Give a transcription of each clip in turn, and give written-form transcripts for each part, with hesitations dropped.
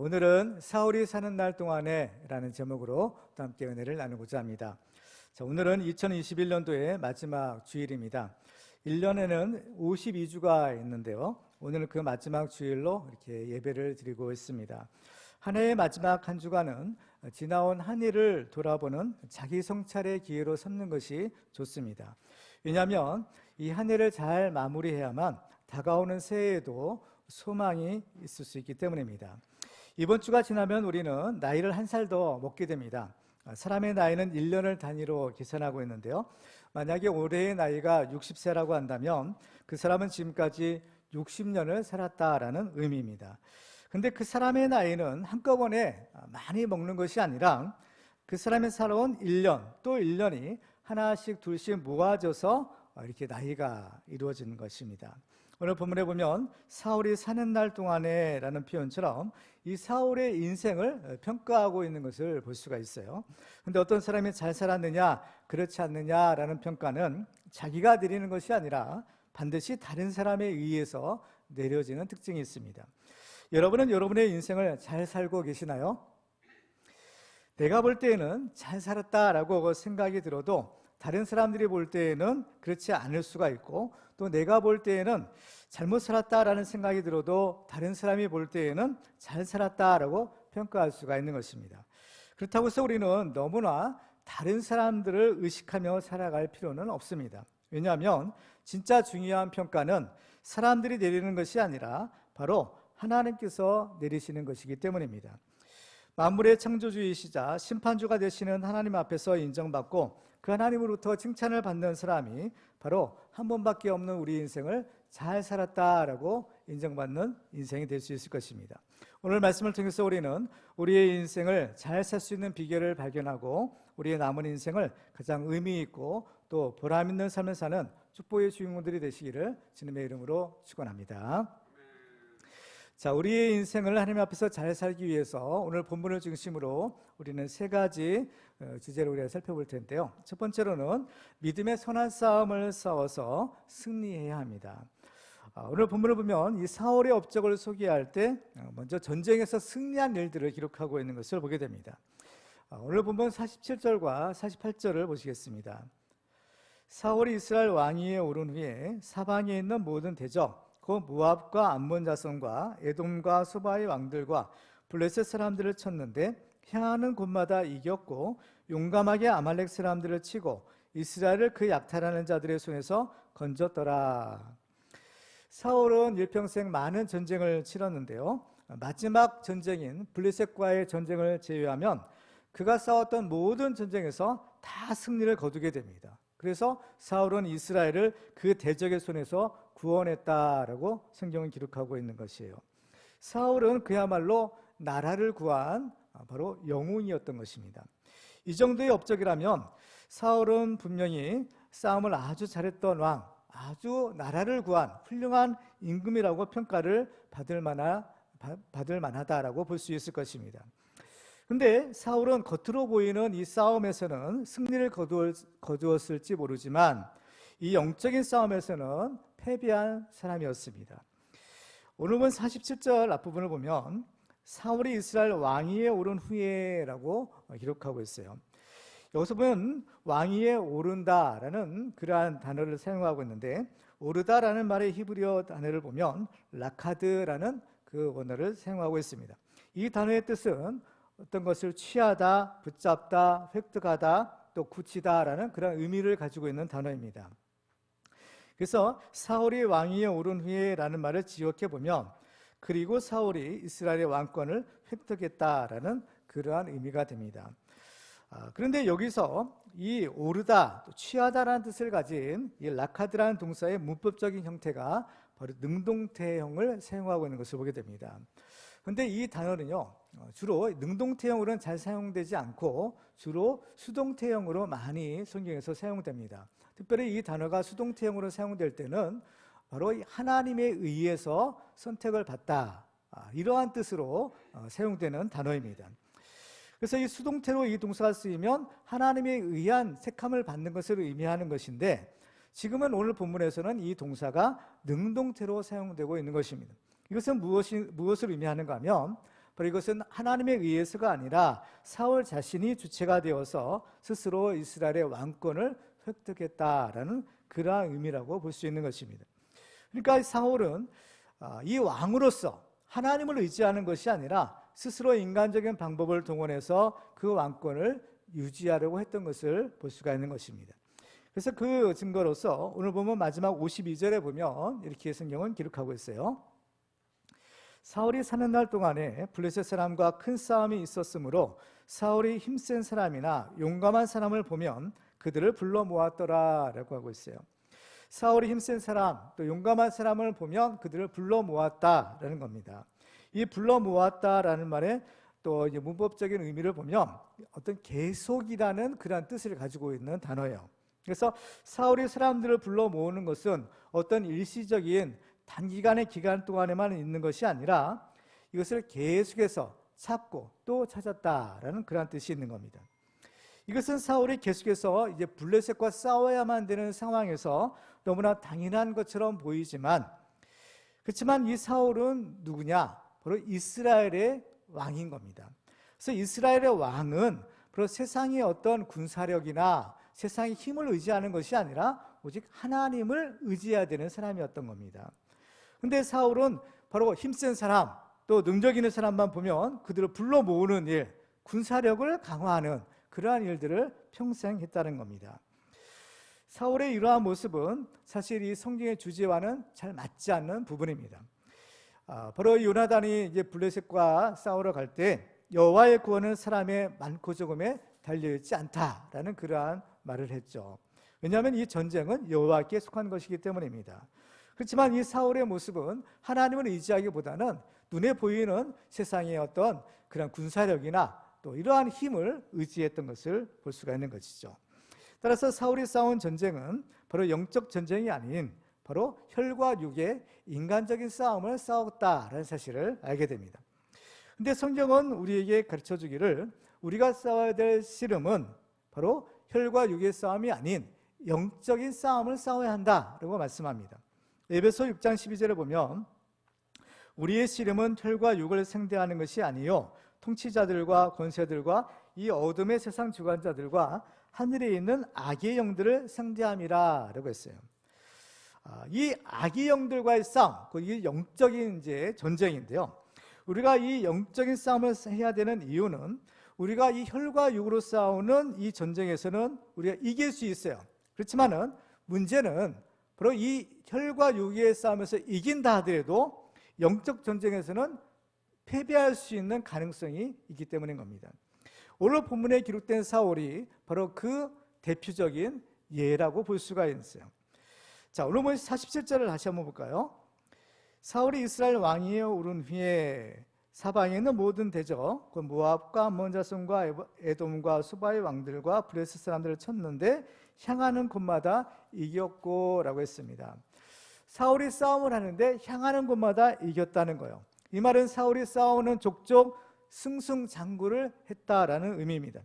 오늘은 사울이 사는 날 동안에 라는 제목으로 또 함께 은혜를 나누고자 합니다. 오늘은 2021년도의 마지막 주일입니다. 1년에는 52주가 있는데요. 오늘은 그 마지막 주일로 이렇게 예배를 드리고 있습니다. 한 해의 마지막 한 주간은 지나온 한 해를 돌아보는 자기 성찰의 기회로 삼는 것이 좋습니다. 왜냐하면 이 한 해를 잘 마무리해야만 다가오는 새해에도 소망이 있을 수 있기 때문입니다. 이번 주가 지나면 우리는 나이를 한 살 더 먹게 됩니다. 사람의 나이는 1년을 단위로 계산하고 있는데요. 만약에 올해의 나이가 60세라고 한다면 그 사람은 지금까지 60년을 살았다라는 의미입니다. 근데 그 사람의 나이는 한꺼번에 많이 먹는 것이 아니라 그 사람이 살아온 1년 또 1년이 하나씩 둘씩 모아져서 이렇게 나이가 이루어지는 것입니다. 오늘 본문에 보면 사울이 사는 날 동안에 라는 표현처럼 이 사울의 인생을 평가하고 있는 것을 볼 수가 있어요. 그런데 어떤 사람이 잘 살았느냐 그렇지 않느냐라는 평가는 자기가 내리는 것이 아니라 반드시 다른 사람에 의해서 내려지는 특징이 있습니다. 여러분은 여러분의 인생을 잘 살고 계시나요? 내가 볼 때에는 잘 살았다라고 생각이 들어도 다른 사람들이 볼 때에는 그렇지 않을 수가 있고, 또 내가 볼 때에는 잘못 살았다라는 생각이 들어도 다른 사람이 볼 때에는 잘 살았다라고 평가할 수가 있는 것입니다. 그렇다고 해서 우리는 너무나 다른 사람들을 의식하며 살아갈 필요는 없습니다. 왜냐하면 진짜 중요한 평가는 사람들이 내리는 것이 아니라 바로 하나님께서 내리시는 것이기 때문입니다. 만물의 창조주이시자 심판주가 되시는 하나님 앞에서 인정받고 그 하나님으로부터 칭찬을 받는 사람이 바로 한 번밖에 없는 우리 인생을 잘 살았다라고 인정받는 인생이 될 수 있을 것입니다. 오늘 말씀을 통해서 우리는 우리의 인생을 잘 살 수 있는 비결을 발견하고 우리의 남은 인생을 가장 의미 있고 또 보람 있는 삶을 사는 축복의 주인공들이 되시기를 주님의 이름으로 축원합니다. 자, 우리의 인생을 하나님 앞에서 잘 살기 위해서 오늘 본문을 중심으로 우리는 세 가지 주제를 우리가 살펴볼 텐데요. 첫 번째로는 믿음의 선한 싸움을 싸워서 승리해야 합니다. 오늘 본문을 보면 이 사울의 업적을 소개할 때 먼저 전쟁에서 승리한 일들을 기록하고 있는 것을 보게 됩니다. 오늘 본문 47절과 48절을 보시겠습니다. 사울이 이스라엘 왕위에 오른 후에 사방에 있는 모든 대적 그 모압과 암몬 자손과 에돔과 소바의 왕들과 블레셋 사람들을 쳤는데 향하는 곳마다 이겼고 용감하게 아말렉 사람들을 치고 이스라엘을 그 약탈하는 자들의 손에서 건졌더라. 사울은 일평생 많은 전쟁을 치렀는데요. 마지막 전쟁인 블레셋과의 전쟁을 제외하면 그가 싸웠던 모든 전쟁에서 다 승리를 거두게 됩니다. 그래서 사울은 이스라엘을 그 대적의 손에서 구원했다라고 성경은 기록하고 있는 것이에요. 사울은 그야말로 나라를 구한 바로 영웅이었던 것입니다. 이 정도의 업적이라면 사울은 분명히 싸움을 아주 잘했던 왕, 아주 나라를 구한 훌륭한 임금이라고 평가를 받을 만하다라고 볼 수 있을 것입니다. 근데 사울은 겉으로 보이는 이 싸움에서는 승리를 거두었을지 모르지만 이 영적인 싸움에서는 패배한 사람이었습니다. 오늘 본 47절 앞부분을 보면 사울이 이스라엘 왕위에 오른 후에라고 기록하고 있어요. 여기서 보면 왕위에 오른다라는 그러한 단어를 사용하고 있는데, 오르다라는 말의 히브리어 단어를 보면 라카드라는 그 원어를 사용하고 있습니다. 이 단어의 뜻은 어떤 것을 취하다, 붙잡다, 획득하다, 또 굳히다라는 그런 의미를 가지고 있는 단어입니다. 그래서 사울이 왕위에 오른 후에라는 말을 지역해 보면 그리고 사울이 이스라엘의 왕권을 획득했다라는 그러한 의미가 됩니다. 그런데 여기서 이 오르다, 취하다라는 뜻을 가진 이 라카드라는 동사의 문법적인 형태가 바로 능동태형을 사용하고 있는 것을 보게 됩니다. 그런데 이 단어는요, 주로 능동태형으로는 잘 사용되지 않고 주로 수동태형으로 많이 성경에서 사용됩니다. 특별히 이 단어가 수동태형으로 사용될 때는 바로 하나님에 의해서 선택을 받다, 이러한 뜻으로 사용되는 단어입니다. 그래서 이 수동태로 이 동사가 쓰이면 하나님에 의한 택함을 받는 것을 의미하는 것인데, 지금은 오늘 본문에서는 이 동사가 능동태로 사용되고 있는 것입니다. 이것은 무엇을 의미하는가 하면 바로 이것은 하나님에 의해서가 아니라 사울 자신이 주체가 되어서 스스로 이스라엘의 왕권을 획득했다라는 그러한 의미라고 볼 수 있는 것입니다. 그러니까 사울은 이 왕으로서 하나님을 의지하는 것이 아니라 스스로 인간적인 방법을 동원해서 그 왕권을 유지하려고 했던 것을 볼 수가 있는 것입니다. 그래서 그 증거로서 오늘 보면 마지막 52절에 보면 이렇게 성경은 기록하고 있어요. 사울이 사는 날 동안에 블레셋 사람과 큰 싸움이 있었으므로 사울이 힘센 사람이나 용감한 사람을 보면 그들을 불러 모았더라 라고 하고 있어요. 사울이 힘센 사람 또 용감한 사람을 보면 그들을 불러 모았다라는 겁니다. 이 불러 모았다라는 말에 또 이제 문법적인 의미를 보면 어떤 계속이라는 그런 뜻을 가지고 있는 단어예요. 그래서 사울이 사람들을 불러 모으는 것은 어떤 일시적인 단기간의 기간 동안에만 있는 것이 아니라 이것을 계속해서 찾고 또 찾았다라는 그런 뜻이 있는 겁니다. 이것은 사울이 계속해서 이제 블레셋과 싸워야만 되는 상황에서 너무나 당연한 것처럼 보이지만, 그렇지만 이 사울은 누구냐? 바로 이스라엘의 왕인 겁니다. 그래서 이스라엘의 왕은 바로 세상의 어떤 군사력이나 세상의 힘을 의지하는 것이 아니라 오직 하나님을 의지해야 되는 사람이었던 겁니다. 근데 사울은 바로 힘센 사람 또 능력 있는 사람만 보면 그들을 불러 모으는 일, 군사력을 강화하는 그러한 일들을 평생 했다는 겁니다. 사울의 이러한 모습은 사실 이 성경의 주제와는 잘 맞지 않는 부분입니다. 바로 요나단이 이제 블레셋과 싸우러 갈 때 여호와의 구원은 사람의 많고 적음에 달려있지 않다라는 그러한 말을 했죠. 왜냐하면 이 전쟁은 여호와께 속한 것이기 때문입니다. 그렇지만 이 사울의 모습은 하나님을 의지하기보다는 눈에 보이는 세상의 어떤 그런 군사력이나 또 이러한 힘을 의지했던 것을 볼 수가 있는 것이죠. 따라서 사울이 싸운 전쟁은 바로 영적 전쟁이 아닌 바로 혈과 육의 인간적인 싸움을 싸웠다라는 사실을 알게 됩니다. 근데 성경은 우리에게 가르쳐 주기를 우리가 싸워야 될 씨름은 바로 혈과 육의 싸움이 아닌 영적인 싸움을 싸워야 한다라고 말씀합니다. 에베소 6장 12절을 보면 우리의 씨름은 혈과 육을 상대하는 것이 아니요 통치자들과 권세들과 이 어둠의 세상 주관자들과 하늘에 있는 악의 영들을 상대함이라 라고 했어요. 이 악의 영들과의 싸움, 이게 영적인 이제 전쟁인데요. 우리가 이 영적인 싸움을 해야 되는 이유는 우리가 이 혈과 육으로 싸우는 이 전쟁에서는 우리가 이길 수 있어요. 그렇지만은 문제는 바로 이 혈과 육의 싸움에서 이긴다 하더라도 영적 전쟁에서는 패배할 수 있는 가능성이 있기 때문인 겁니다. 오늘 본문에 기록된 사울이 바로 그 대표적인 예라고 볼 수가 있어요. 자, 오늘 47절을 다시 한번 볼까요? 사울이 이스라엘 왕위에 오른 후에 사방에 있는 모든 대적, 그 모압과 암몬 자손과 에돔과 소바의 왕들과 블레셋 사람들을 쳤는데 향하는 곳마다 이겼고라고 했습니다. 사울이 싸움을 하는데 향하는 곳마다 이겼다는 거예요. 이 말은 사울이 싸우는 족족 승승장구를 했다라는 의미입니다.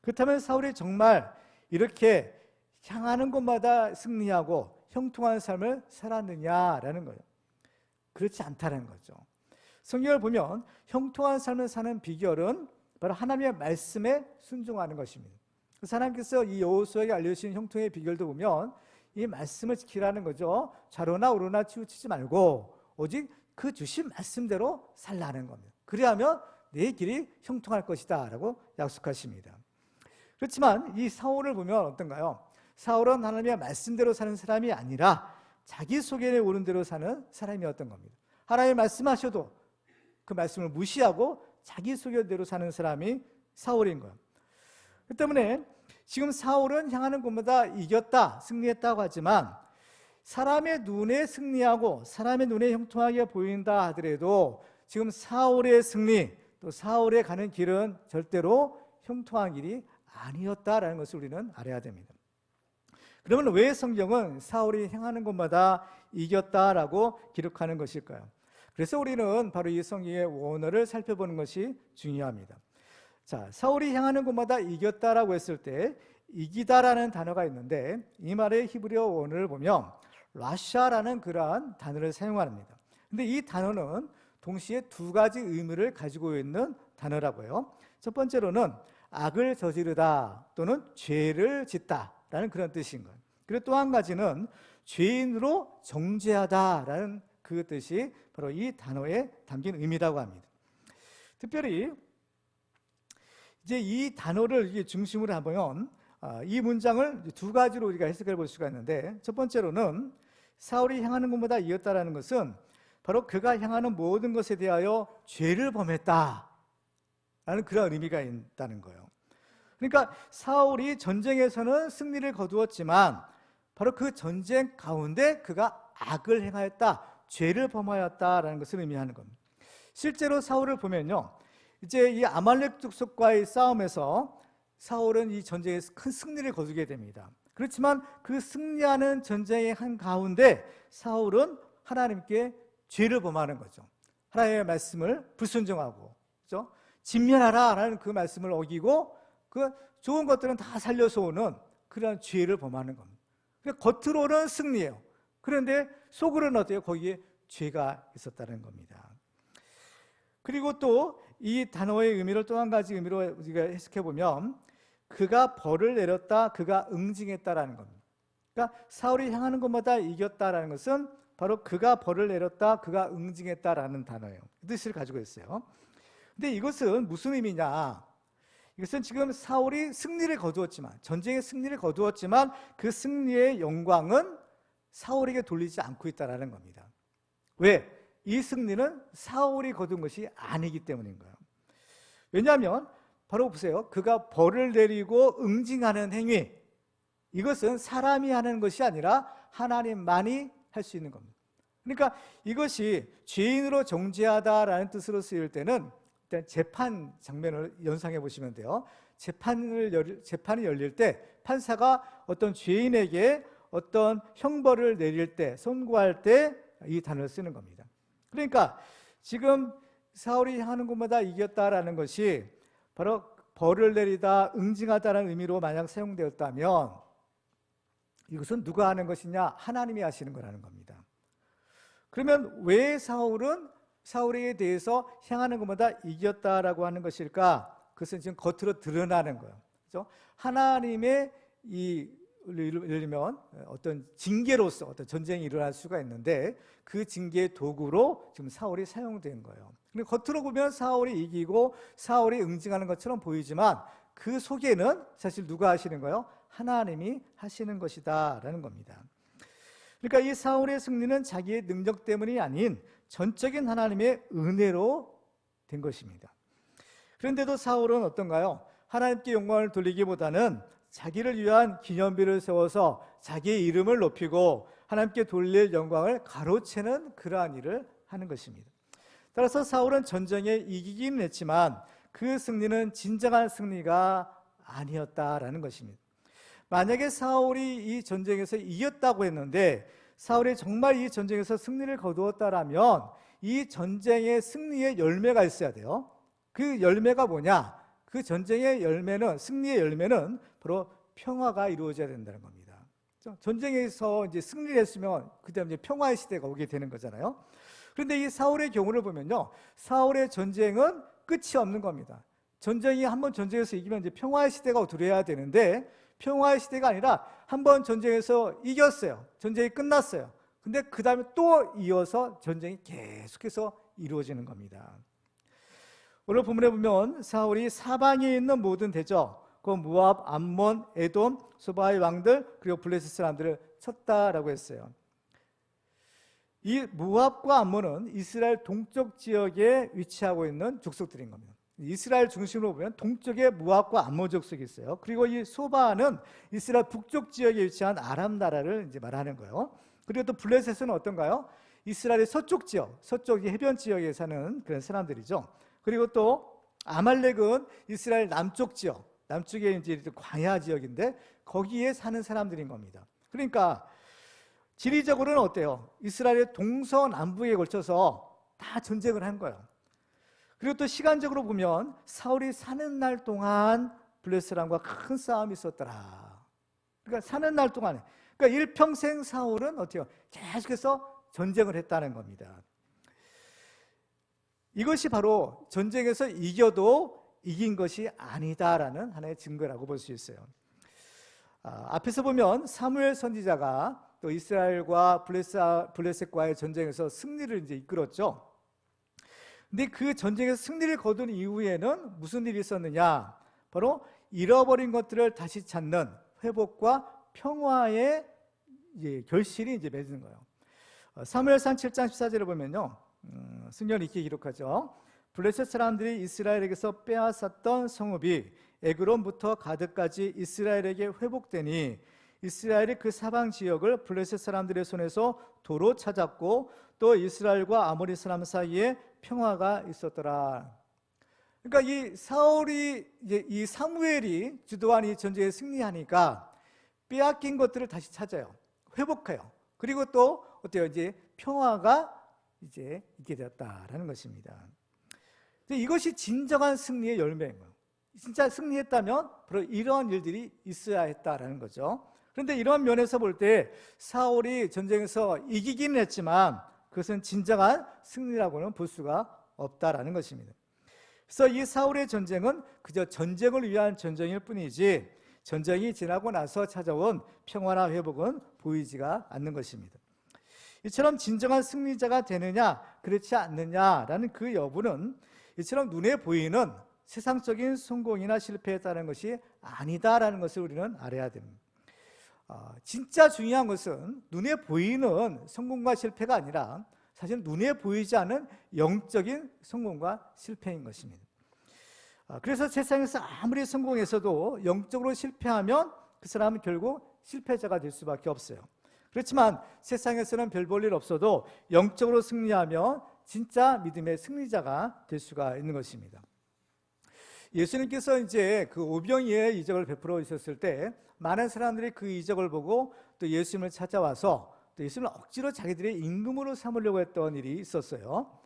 그렇다면 사울이 정말 이렇게 향하는 곳마다 승리하고 형통한 삶을 살았느냐라는 거예요. 그렇지 않다는 거죠. 성경을 보면 형통한 삶을 사는 비결은 바로 하나님의 말씀에 순종하는 것입니다. 하나님께서 이 여호수아에게 알려주신 형통의 비결도 보면 이 말씀을 지키라는 거죠. 좌로나 우로나 치우치지 말고 오직 그 주신 말씀대로 살라는 겁니다. 그리하면 내 길이 형통할 것이다 라고 약속하십니다. 그렇지만 이 사울을 보면 어떤가요? 사울은 하나님의 말씀대로 사는 사람이 아니라 자기 속에 오른 대로 사는 사람이었던 겁니다. 하나님 말씀하셔도 그 말씀을 무시하고 자기 소견대로 사는 사람이 사울인 거예요. 그 때문에 지금 사울은 향하는 곳마다 이겼다, 승리했다고 하지만 사람의 눈에 승리하고 사람의 눈에 형통하게 보인다 하더라도 지금 사울의 승리, 또 사울의 가는 길은 절대로 형통한 길이 아니었다라는 것을 우리는 알아야 됩니다. 그러면 왜 성경은 사울이 향하는 곳마다 이겼다라고 기록하는 것일까요? 그래서 우리는 바로 이 성경의 원어를 살펴보는 것이 중요합니다. 자, 사울이 향하는 곳마다 이겼다라고 했을 때 이기다라는 단어가 있는데 이 말의 히브리어 원어를 보면 라샤라는 그러한 단어를 사용합니다. 근데 이 단어는 동시에 두 가지 의미를 가지고 있는 단어라고요. 첫 번째로는 악을 저지르다 또는 죄를 짓다라는 그런 뜻인 거예요. 그리고 또 한 가지는 죄인으로 정죄하다라는 그 뜻이 바로 이 단어에 담긴 의미라고 합니다. 특별히 이제 이 단어를 중심으로 하면 이 문장을 두 가지로 우리가 해석해 볼 수가 있는데, 첫 번째로는 사울이 향하는 곳마다 이었다라는 것은 바로 그가 향하는 모든 것에 대하여 죄를 범했다라는 그런 의미가 있다는 거예요. 그러니까 사울이 전쟁에서는 승리를 거두었지만 바로 그 전쟁 가운데 그가 악을 행하였다, 죄를 범하였다라는 것을 의미하는 겁니다. 실제로 사울을 보면요, 이제 이 아말렉 족속과의 싸움에서 사울은 이 전쟁에서 큰 승리를 거두게 됩니다. 그렇지만 그 승리하는 전쟁의 한 가운데 사울은 하나님께 죄를 범하는 거죠. 하나님의 말씀을 불순종하고, 그렇죠? 진멸하라라는 그 말씀을 어기고 그 좋은 것들은 다 살려서 오는 그런 죄를 범하는 겁니다. 겉으로는 승리예요. 그런데 속으로는 어때요? 거기에 죄가 있었다는 겁니다. 그리고 또 이 단어의 의미를 또 한 가지 의미로 우리가 해석해 보면 그가 벌을 내렸다, 그가 응징했다라는 겁니다. 그러니까 사울이 향하는 곳마다 이겼다라는 것은 바로 그가 벌을 내렸다, 그가 응징했다라는 단어예요. 그 뜻을 가지고 있어요. 근데 이것은 무슨 의미냐? 이것은 지금 사울이 승리를 거두었지만, 전쟁의 승리를 거두었지만 그 승리의 영광은 사울에게 돌리지 않고 있다라는 겁니다. 왜? 이 승리는 사울이 거둔 것이 아니기 때문인 거예요. 왜냐하면 바로 보세요. 그가 벌을 내리고 응징하는 행위, 이것은 사람이 하는 것이 아니라 하나님만이 할 수 있는 겁니다. 그러니까 이것이 죄인으로 정죄하다라는 뜻으로 쓰일 때는 일단 재판 장면을 연상해 보시면 돼요. 재판이 열릴 때 판사가 어떤 죄인에게 어떤 형벌을 내릴 때, 선고할 때 이 단어를 쓰는 겁니다. 그러니까 지금 사울이 하는 곳마다 이겼다라는 것이 바로 벌을 내리다, 응징하다라는 의미로 만약 사용되었다면 이것은 누가 하는 것이냐? 하나님이 하시는 거라는 겁니다. 그러면 왜 사울은 사울에 대해서 향하는 것마다 이겼다라고 하는 것일까? 그것은 지금 겉으로 드러나는 거예요. 그렇죠? 하나님의 예를 들면 어떤 징계로서 어떤 전쟁이 일어날 수가 있는데 그 징계의 도구로 지금 사울이 사용된 거예요. 근데 겉으로 보면 사울이 이기고 사울이 응징하는 것처럼 보이지만 그 속에는 사실 누가 하시는 거예요? 하나님이 하시는 것이다라는 겁니다. 그러니까 이 사울의 승리는 자기의 능력 때문이 아닌 전적인 하나님의 은혜로 된 것입니다. 그런데도 사울은 어떤가요? 하나님께 영광을 돌리기보다는 자기를 위한 기념비를 세워서 자기의 이름을 높이고 하나님께 돌릴 영광을 가로채는 그러한 일을 하는 것입니다. 따라서 사울은 전쟁에 이기기는 했지만 그 승리는 진정한 승리가 아니었다라는 것입니다. 만약에 사울이 이 전쟁에서 이겼다고 했는데 사울이 정말 이 전쟁에서 승리를 거두었다라면 이 전쟁의 승리의 열매가 있어야 돼요. 그 열매가 뭐냐? 그 전쟁의 열매는, 승리의 열매는 바로 평화가 이루어져야 된다는 겁니다. 전쟁에서 이제 승리를 했으면 그다음에 이제 평화의 시대가 오게 되는 거잖아요. 그런데 이 사울의 경우를 보면요, 사울의 전쟁은 끝이 없는 겁니다. 전쟁이 한번 전쟁에서 이기면 이제 평화의 시대가 들어야 되는데 평화의 시대가 아니라 한번 전쟁에서 이겼어요. 전쟁이 끝났어요. 근데 그 다음에 또 이어서 전쟁이 계속해서 이루어지는 겁니다. 오늘 본문에 보면 사울이 사방에 있는 모든 대적, 그 모압, 암몬, 에돔, 소바의 왕들 그리고 블레셋 사람들을 쳤다라고 했어요. 이 모압과 암몬은 이스라엘 동쪽 지역에 위치하고 있는 족속들인 겁니다. 이스라엘 중심으로 보면 동쪽에 모압과 암몬 족속이 있어요. 그리고 이 소바는 이스라엘 북쪽 지역에 위치한 아람 나라를 이제 말하는 거예요. 그리고 또 블레셋은 어떤가요? 이스라엘의 서쪽 지역, 서쪽 해변 지역에 사는 그런 사람들이죠. 그리고 또 아말렉은 이스라엘 남쪽 지역, 남쪽에 이제 광야 지역인데 거기에 사는 사람들인 겁니다. 그러니까 지리적으로는 어때요? 이스라엘의 동서남북에 걸쳐서 다 전쟁을 한 거예요. 그리고 또 시간적으로 보면 사울이 사는 날 동안 블레셋람과 큰 싸움이 있었더라. 그러니까 사는 날 동안에, 그러니까 일평생 사울은 어때요? 계속해서 전쟁을 했다는 겁니다. 이것이 바로 전쟁에서 이겨도 이긴 것이 아니다라는 하나의 증거라고 볼 수 있어요. 앞에서 보면 사무엘 선지자가 또 이스라엘과 블레셋과의 전쟁에서 승리를 이제 이끌었죠. 근데 그 전쟁에서 승리를 거둔 이후에는 무슨 일이 있었느냐? 바로 잃어버린 것들을 다시 찾는 회복과 평화의 결실이 이제 맺은 거예요. 사무엘상 7장 14절을 보면요, 승려는 이렇게 기록하죠. 블레셋 사람들이 이스라엘에게서 빼앗았던 성읍이 에그론부터 가드까지 이스라엘에게 회복되니 이스라엘이 그 사방 지역을 블레셋 사람들의 손에서 도로 찾았고 또 이스라엘과 아모리 사람 사이에 평화가 있었더라. 그러니까 이 사무엘이 주도한 이 전쟁에 승리하니까 빼앗긴 것들을 다시 찾아요. 회복해요. 그리고 또 어때요? 이제 평화가 이제 있게 되었다라는 것입니다. 이것이 진정한 승리의 열매인 거예요. 진짜 승리했다면 바로 이러한 일들이 있어야 했다라는 거죠. 그런데 이런 면에서 볼 때 사울이 전쟁에서 이기기는 했지만 그것은 진정한 승리라고는 볼 수가 없다라는 것입니다. 그래서 이 사울의 전쟁은 그저 전쟁을 위한 전쟁일 뿐이지 전쟁이 지나고 나서 찾아온 평화나 회복은 보이지가 않는 것입니다. 이처럼 진정한 승리자가 되느냐 그렇지 않느냐라는 그 여부는 이처럼 눈에 보이는 세상적인 성공이나 실패에 따른 것이 아니다라는 것을 우리는 알아야 됩니다. 진짜 중요한 것은 눈에 보이는 성공과 실패가 아니라 사실 눈에 보이지 않은 영적인 성공과 실패인 것입니다. 그래서 세상에서 아무리 성공해서도 영적으로 실패하면 그 사람은 결국 실패자가 될 수밖에 없어요. 그렇지만 세상에서는 별 볼 일 없어도 영적으로 승리하면 진짜 믿음의 승리자가 될 수가 있는 것입니다. 예수님께서 이제 그 오병이의 이적을 베풀어 있었을 때 많은 사람들이 그 이적을 보고 또 예수님을 찾아와서 또 예수님을 억지로 자기들의 임금으로 삼으려고 했던 일이 있었어요.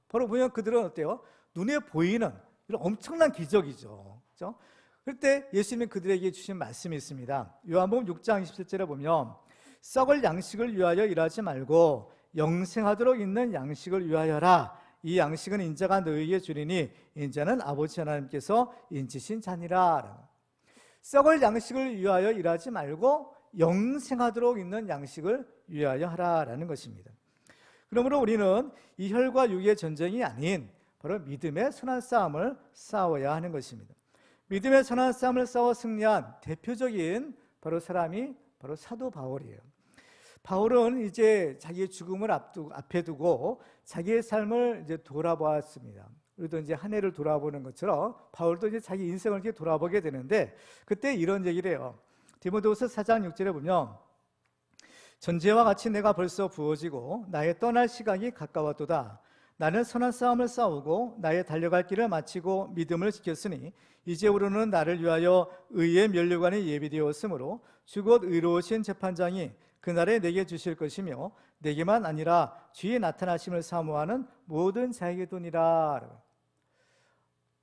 바로 보면 그들은 어때요? 눈에 보이는 이런 엄청난 기적이죠. 그렇죠? 그럴 때 예수님이 그들에게 주신 말씀이 있습니다. 요한복음 6장 27절에 보면 썩을 양식을 위하여 일하지 말고 영생하도록 있는 양식을 위하여라. 이 양식은 인자가 너희에게 주리니 인자는 아버지 하나님께서 인치신 자니라. 썩을 양식을 위하여 일하지 말고 영생하도록 있는 양식을 위하여 하라라는 것입니다. 그러므로 우리는 이 혈과 육의 전쟁이 아닌 바로 믿음의 선한 싸움을 싸워야 하는 것입니다. 믿음의 선한 싸움을 싸워 승리한 대표적인 바로 사람이 바로 사도 바울이에요. 바울은 이제 자기의 죽음을 앞에 두고 자기의 삶을 이제 돌아보았습니다. 우리도 이제 한 해를 돌아보는 것처럼 바울도 이제 자기 인생을 이렇게 돌아보게 되는데 그때 이런 얘기를 해요. 디모데후서 4장 6절에 보면 전제와 같이 내가 벌써 부어지고 나의 떠날 시각이 가까웠도다. 나는 선한 싸움을 싸우고 나의 달려갈 길을 마치고 믿음을 지켰으니 이제부로는 나를 위하여 의의 면류관이 예비되었으므로 주 곧 의로우신 재판장이 그날에 내게 주실 것이며 내게만 아니라 주의 나타나심을 사모하는 모든 자에게도니라.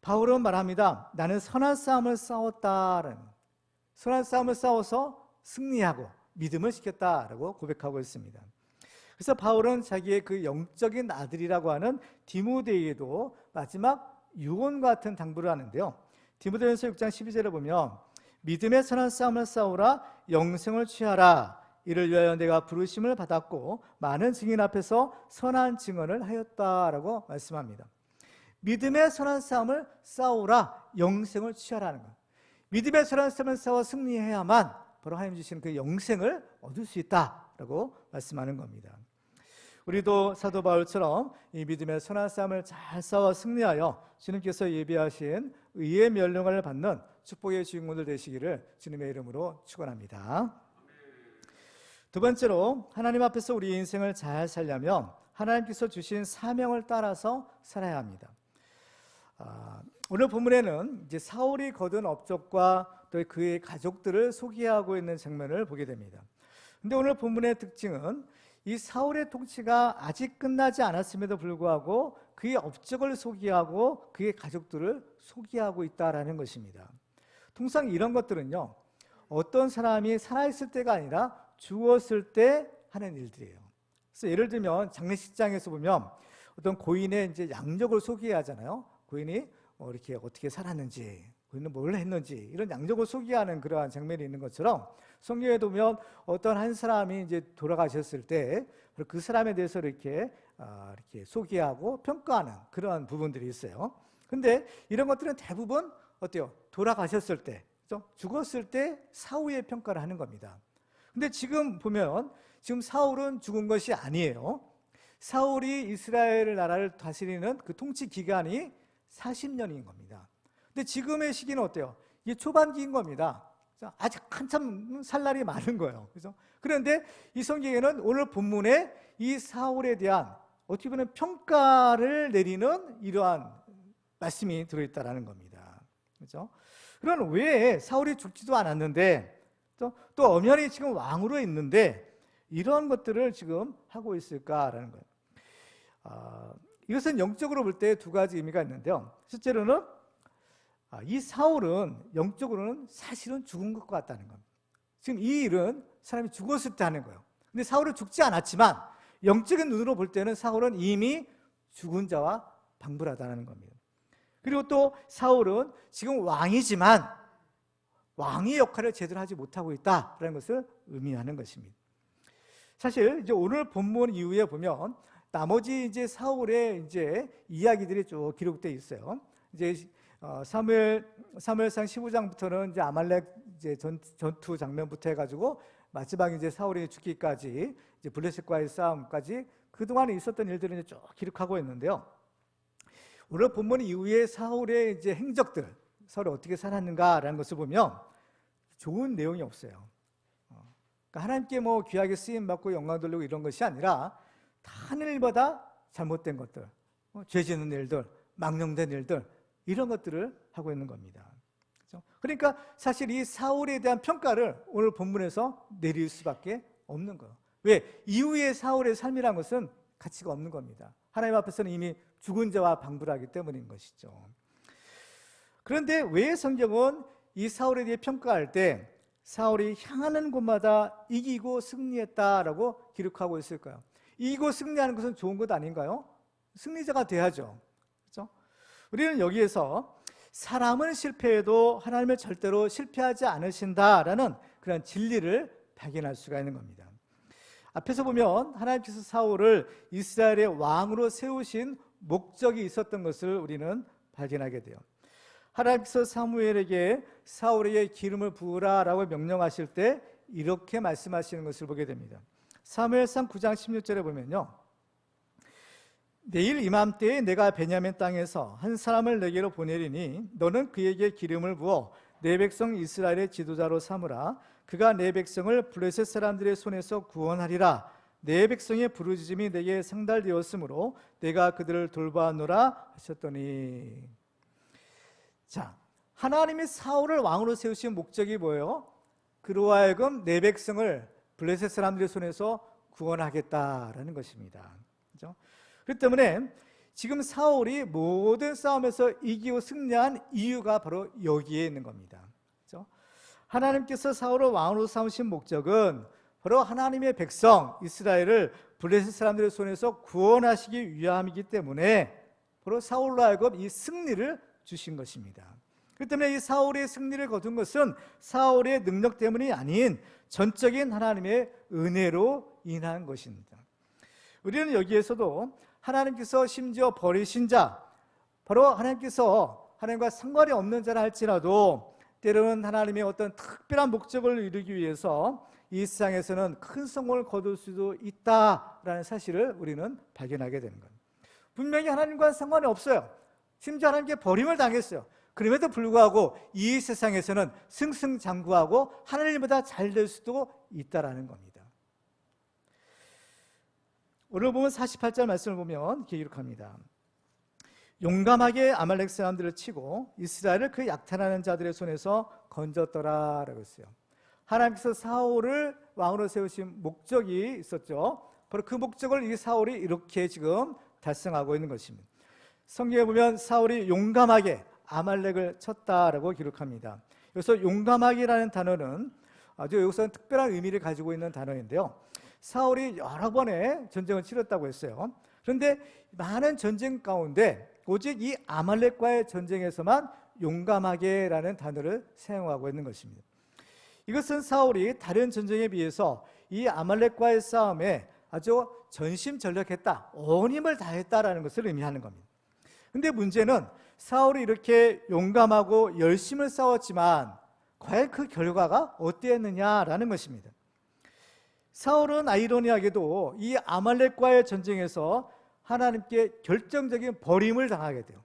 바울은 말합니다. 나는 선한 싸움을 싸웠다. 선한 싸움을 싸워서 승리하고 믿음을 지켰다라고 고백하고 있습니다. 그래서 바울은 자기의 그 영적인 아들이라고 하는 디모데에게도 마지막 유언과 같은 당부를 하는데요. 디모데전서 6장 12절에 보면 믿음의 선한 싸움을 싸우라 영생을 취하라. 이를 위하여 내가 부르심을 받았고 많은 증인 앞에서 선한 증언을 하였다라고 말씀합니다. 믿음의 선한 싸움을 싸우라 영생을 취하라는 것. 믿음의 선한 싸움을 싸워 승리해야만 바로 하나님 주시는 그 영생을 얻을 수 있다라고 말씀하는 겁니다. 우리도 사도 바울처럼 이 믿음의 선한 싸움을 잘 싸워 승리하여 주님께서 예비하신 의의 멸령을 받는 축복의 주인공들 되시기를 주님의 이름으로 축원합니다. 두 번째로 하나님 앞에서 우리 인생을 잘 살려면 하나님께서 주신 사명을 따라서 살아야 합니다. 오늘 본문에는 이제 사울이 거둔 업적과 또 그의 가족들을 소개하고 있는 장면을 보게 됩니다. 근데 오늘 본문의 특징은 이 사울의 통치가 아직 끝나지 않았음에도 불구하고 그의 업적을 소개하고 그의 가족들을 소개하고 있다라는 것입니다. 통상 이런 것들은요, 어떤 사람이 살아있을 때가 아니라 죽었을 때 하는 일들이에요. 그래서 예를 들면 장례식장에서 보면 어떤 고인의 이제 양력을 소개하잖아요. 고인이 이렇게 어떻게 살았는지, 고인은 뭘 했는지 이런 양력을 소개하는 그러한 장면이 있는 것처럼 성경에 보면 어떤 한 사람이 이제 돌아가셨을 때 그 사람에 대해서 이렇게 소개하고 평가하는 그러한 부분들이 있어요. 근데 이런 것들은 대부분 어때요? 돌아가셨을 때, 그렇죠? 죽었을 때 사후에 평가를 하는 겁니다. 근데 지금 보면 지금 사울은 죽은 것이 아니에요. 사울이 이스라엘 나라를 다스리는 그 통치 기간이 40년인 겁니다. 근데 지금의 시기는 어때요? 이게 초반기인 겁니다. 아직 한참 살 날이 많은 거예요. 그죠? 그런데 이 성경에는 오늘 본문에 이 사울에 대한 어떻게 보면 평가를 내리는 이러한 말씀이 들어있다라는 겁니다. 그죠? 그럼 왜 사울이 죽지도 않았는데 또 엄연히 지금 왕으로 있는데 이런 것들을 지금 하고 있을까라는 거예요. 이것은 영적으로 볼 때 두 가지 의미가 있는데요. 실제로는 이 사울은 영적으로는 사실은 죽은 것 같다는 겁니다. 지금 이 일은 사람이 죽었을 때 하는 거예요. 근데 사울은 죽지 않았지만 영적인 눈으로 볼 때는 사울은 이미 죽은 자와 방불하다는 겁니다. 그리고 또 사울은 지금 왕이지만 왕의 역할을 제대로 하지 못하고 있다라는 것을 의미하는 것입니다. 사실 이제 오늘 본문 이후에 보면 나머지 이제 사울의 이제 이야기들이 쭉 기록되어 있어요. 이제 사무엘상 15장부터는 이제 아말렉 이제 전투 장면부터 해가지고 마지막에 이제 사울이 죽기까지 이제 블레셋과의 싸움까지 그동안에 있었던 일들을 이제 쭉 기록하고 있는데요. 오늘 본문 이후에 사울의 이제 행적들, 사울이 어떻게 살았는가라는 것을 보면 좋은 내용이 없어요. 그러니까 하나님께 뭐 귀하게 쓰임 받고 영광 돌리고 이런 것이 아니라 다 하늘보다 잘못된 것들, 죄 짓는 일들, 망령된 일들 이런 것들을 하고 있는 겁니다. 그렇죠? 그러니까 사실 이 사울에 대한 평가를 오늘 본문에서 내릴 수밖에 없는 거예요. 왜? 이후의 사울의 삶이라는 것은 가치가 없는 겁니다. 하나님 앞에서는 이미 죽은 자와 방불하기 때문인 것이죠. 그런데 왜 성경은 이 사울에 대해 평가할 때 사울이 향하는 곳마다 이기고 승리했다라고 기록하고 있을까요? 이기고 승리하는 것은 좋은 것 아닌가요? 승리자가 돼야죠. 그렇죠? 우리는 여기에서 사람은 실패해도 하나님은 절대로 실패하지 않으신다라는 그런 진리를 발견할 수가 있는 겁니다. 앞에서 보면 하나님께서 사울을 이스라엘의 왕으로 세우신 목적이 있었던 것을 우리는 발견하게 돼요. 하나님께서 사무엘에게 사울에게 기름을 부으라라고 명령하실 때 이렇게 말씀하시는 것을 보게 됩니다. 사무엘상 9장 16절에 보면요, 내일 이맘때에 내가 베냐민 땅에서 한 사람을 내게로 보내리니 너는 그에게 기름을 부어 내 백성 이스라엘의 지도자로 삼으라. 그가 내 백성을 블레셋 사람들의 손에서 구원하리라. 내 백성의 부르짖음이 내게 상달되었으므로 내가 그들을 돌보았노라 하셨더니. 자, 하나님이 사울을 왕으로 세우신 목적이 뭐예요? 그로 하여금 내 백성을 블레셋 사람들의 손에서 구원하겠다라는 것입니다. 그렇죠? 그렇기 때문에 지금 사울이 모든 싸움에서 이기고 승리한 이유가 바로 여기에 있는 겁니다. 그렇죠? 하나님께서 사울을 왕으로 삼으신 목적은 바로 하나님의 백성 이스라엘을 블레셋 사람들의 손에서 구원하시기 위함이기 때문에 바로 사울로 하여금 이 승리를 주신 것입니다. 그렇기 때문에 이 사울의 승리를 거둔 것은 사울의 능력 때문이 아닌 전적인 하나님의 은혜로 인한 것입니다. 우리는 여기에서도 하나님께서 심지어 버리신 자, 바로 하나님께서 하나님과 상관이 없는 자라 할지라도 때로는 하나님의 어떤 특별한 목적을 이루기 위해서 이 세상에서는 큰 성공을 거둘 수도 있다라는 사실을 우리는 발견하게 되는 겁니다. 분명히 하나님과 상관이 없어요. 심지어 하나님께 버림을 당했어요. 그럼에도 불구하고 이 세상에서는 승승장구하고 하나님보다 잘 될 수도 있다라는 겁니다. 오늘 보면 48절 말씀을 보면 이렇게 기록합니다. 용감하게 아말렉 사람들을 치고 이스라엘을 그 약탈하는 자들의 손에서 건졌더라라고 했어요. 하나님께서 사울을 왕으로 세우신 목적이 있었죠. 바로 그 목적을 이 사울이 이렇게 지금 달성하고 있는 것입니다. 성경에 보면 사울이 용감하게 아말렉을 쳤다라고 기록합니다. 여기서 용감하게라는 단어는 아주 여기서는 특별한 의미를 가지고 있는 단어인데요. 사울이 여러 번의 전쟁을 치렀다고 했어요. 그런데 많은 전쟁 가운데 오직 이 아말렉과의 전쟁에서만 용감하게라는 단어를 사용하고 있는 것입니다. 이것은 사울이 다른 전쟁에 비해서 이 아말렉과의 싸움에 아주 전심전력했다, 온 힘을 다했다라는 것을 의미하는 겁니다. 근데 문제는 사울이 이렇게 용감하고 열심을 싸웠지만 과연 그 결과가 어땠느냐라는 것입니다. 사울은 아이러니하게도 이 아말렉과의 전쟁에서 하나님께 결정적인 버림을 당하게 돼요.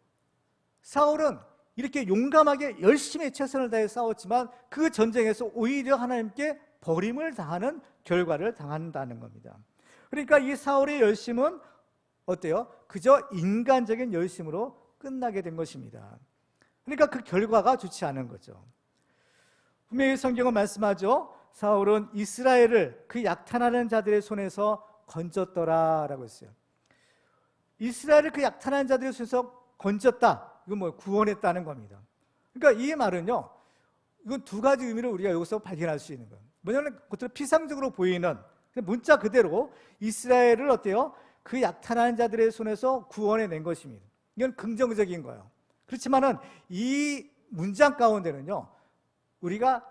사울은 이렇게 용감하게 열심히 최선을 다해 싸웠지만 그 전쟁에서 오히려 하나님께 버림을 당하는 결과를 당한다는 겁니다. 그러니까 이 사울의 열심은 어때요? 그저 인간적인 열심으로 끝나게 된 것입니다. 그러니까 그 결과가 좋지 않은 거죠. 분명히 성경은 말씀하죠. 사울은 이스라엘을 그 약탈하는 자들의 손에서 건졌더라라고 했어요. 이스라엘을 그 약탈하는 자들의 손에서 건졌다. 이건 뭐 구원했다는 겁니다. 그러니까 이 말은요, 이건 두 가지 의미를 우리가 여기서 발견할 수 있는 거예요. 뭐냐면 겉으로 피상적으로 보이는 문자 그대로 이스라엘을 어때요? 그 약탈하는 자들의 손에서 구원해낸 것입니다. 이건 긍정적인 거예요. 그렇지만은 이 문장 가운데는요, 우리가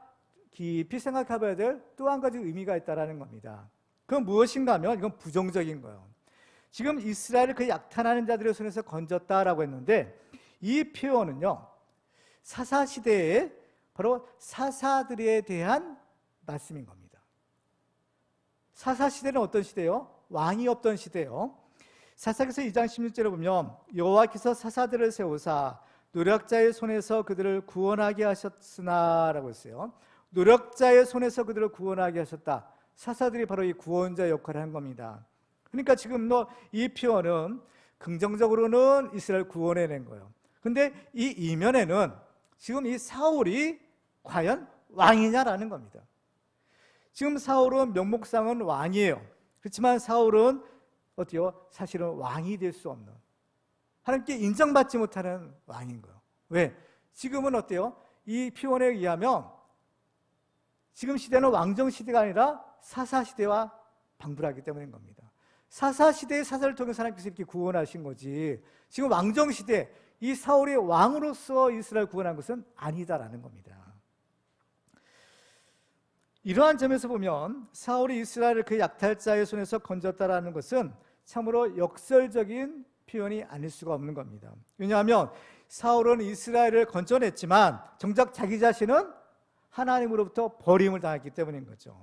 깊이 생각해 봐야 될 또 한 가지 의미가 있다는 겁니다. 그건 무엇인가 하면 이건 부정적인 거예요. 지금 이스라엘을 그 약탈하는 자들의 손에서 건졌다라고 했는데 이 표현은요, 사사시대에 바로 사사들에 대한 말씀인 겁니다. 사사시대는 어떤 시대요? 왕이 없던 시대요. 사사기서 2장 16절에 보면 여호와께서 사사들을 세우사 노력자의 손에서 그들을 구원하게 하셨으나 라고 했어요. 노력자의 손에서 그들을 구원하게 하셨다. 사사들이 바로 이 구원자 역할을 한 겁니다. 그러니까 지금 이 표현은 긍정적으로는 이스라엘 구원해낸 거예요. 근데 이 이면에는 지금 이 사울이 과연 왕이냐라는 겁니다. 지금 사울은 명목상은 왕이에요. 그렇지만 사울은 어때요? 사실은 왕이 될 수 없는, 하나님께 인정받지 못하는 왕인 거예요. 왜? 지금은 어때요? 이 표현에 의하면 지금 시대는 왕정 시대가 아니라 사사 시대와 방불하기 때문인 겁니다. 사사 시대의 사사를 통해서 하나님께서 이렇게 구원하신 거지, 지금 왕정 시대 이 사울이 왕으로서 이스라엘 구원한 것은 아니다라는 겁니다. 이러한 점에서 보면 사울이 이스라엘을 그 약탈자의 손에서 건졌다라는 것은 참으로 역설적인 표현이 아닐 수가 없는 겁니다. 왜냐하면 사울은 이스라엘을 건져냈지만 정작 자기 자신은 하나님으로부터 버림을 당했기 때문인 거죠.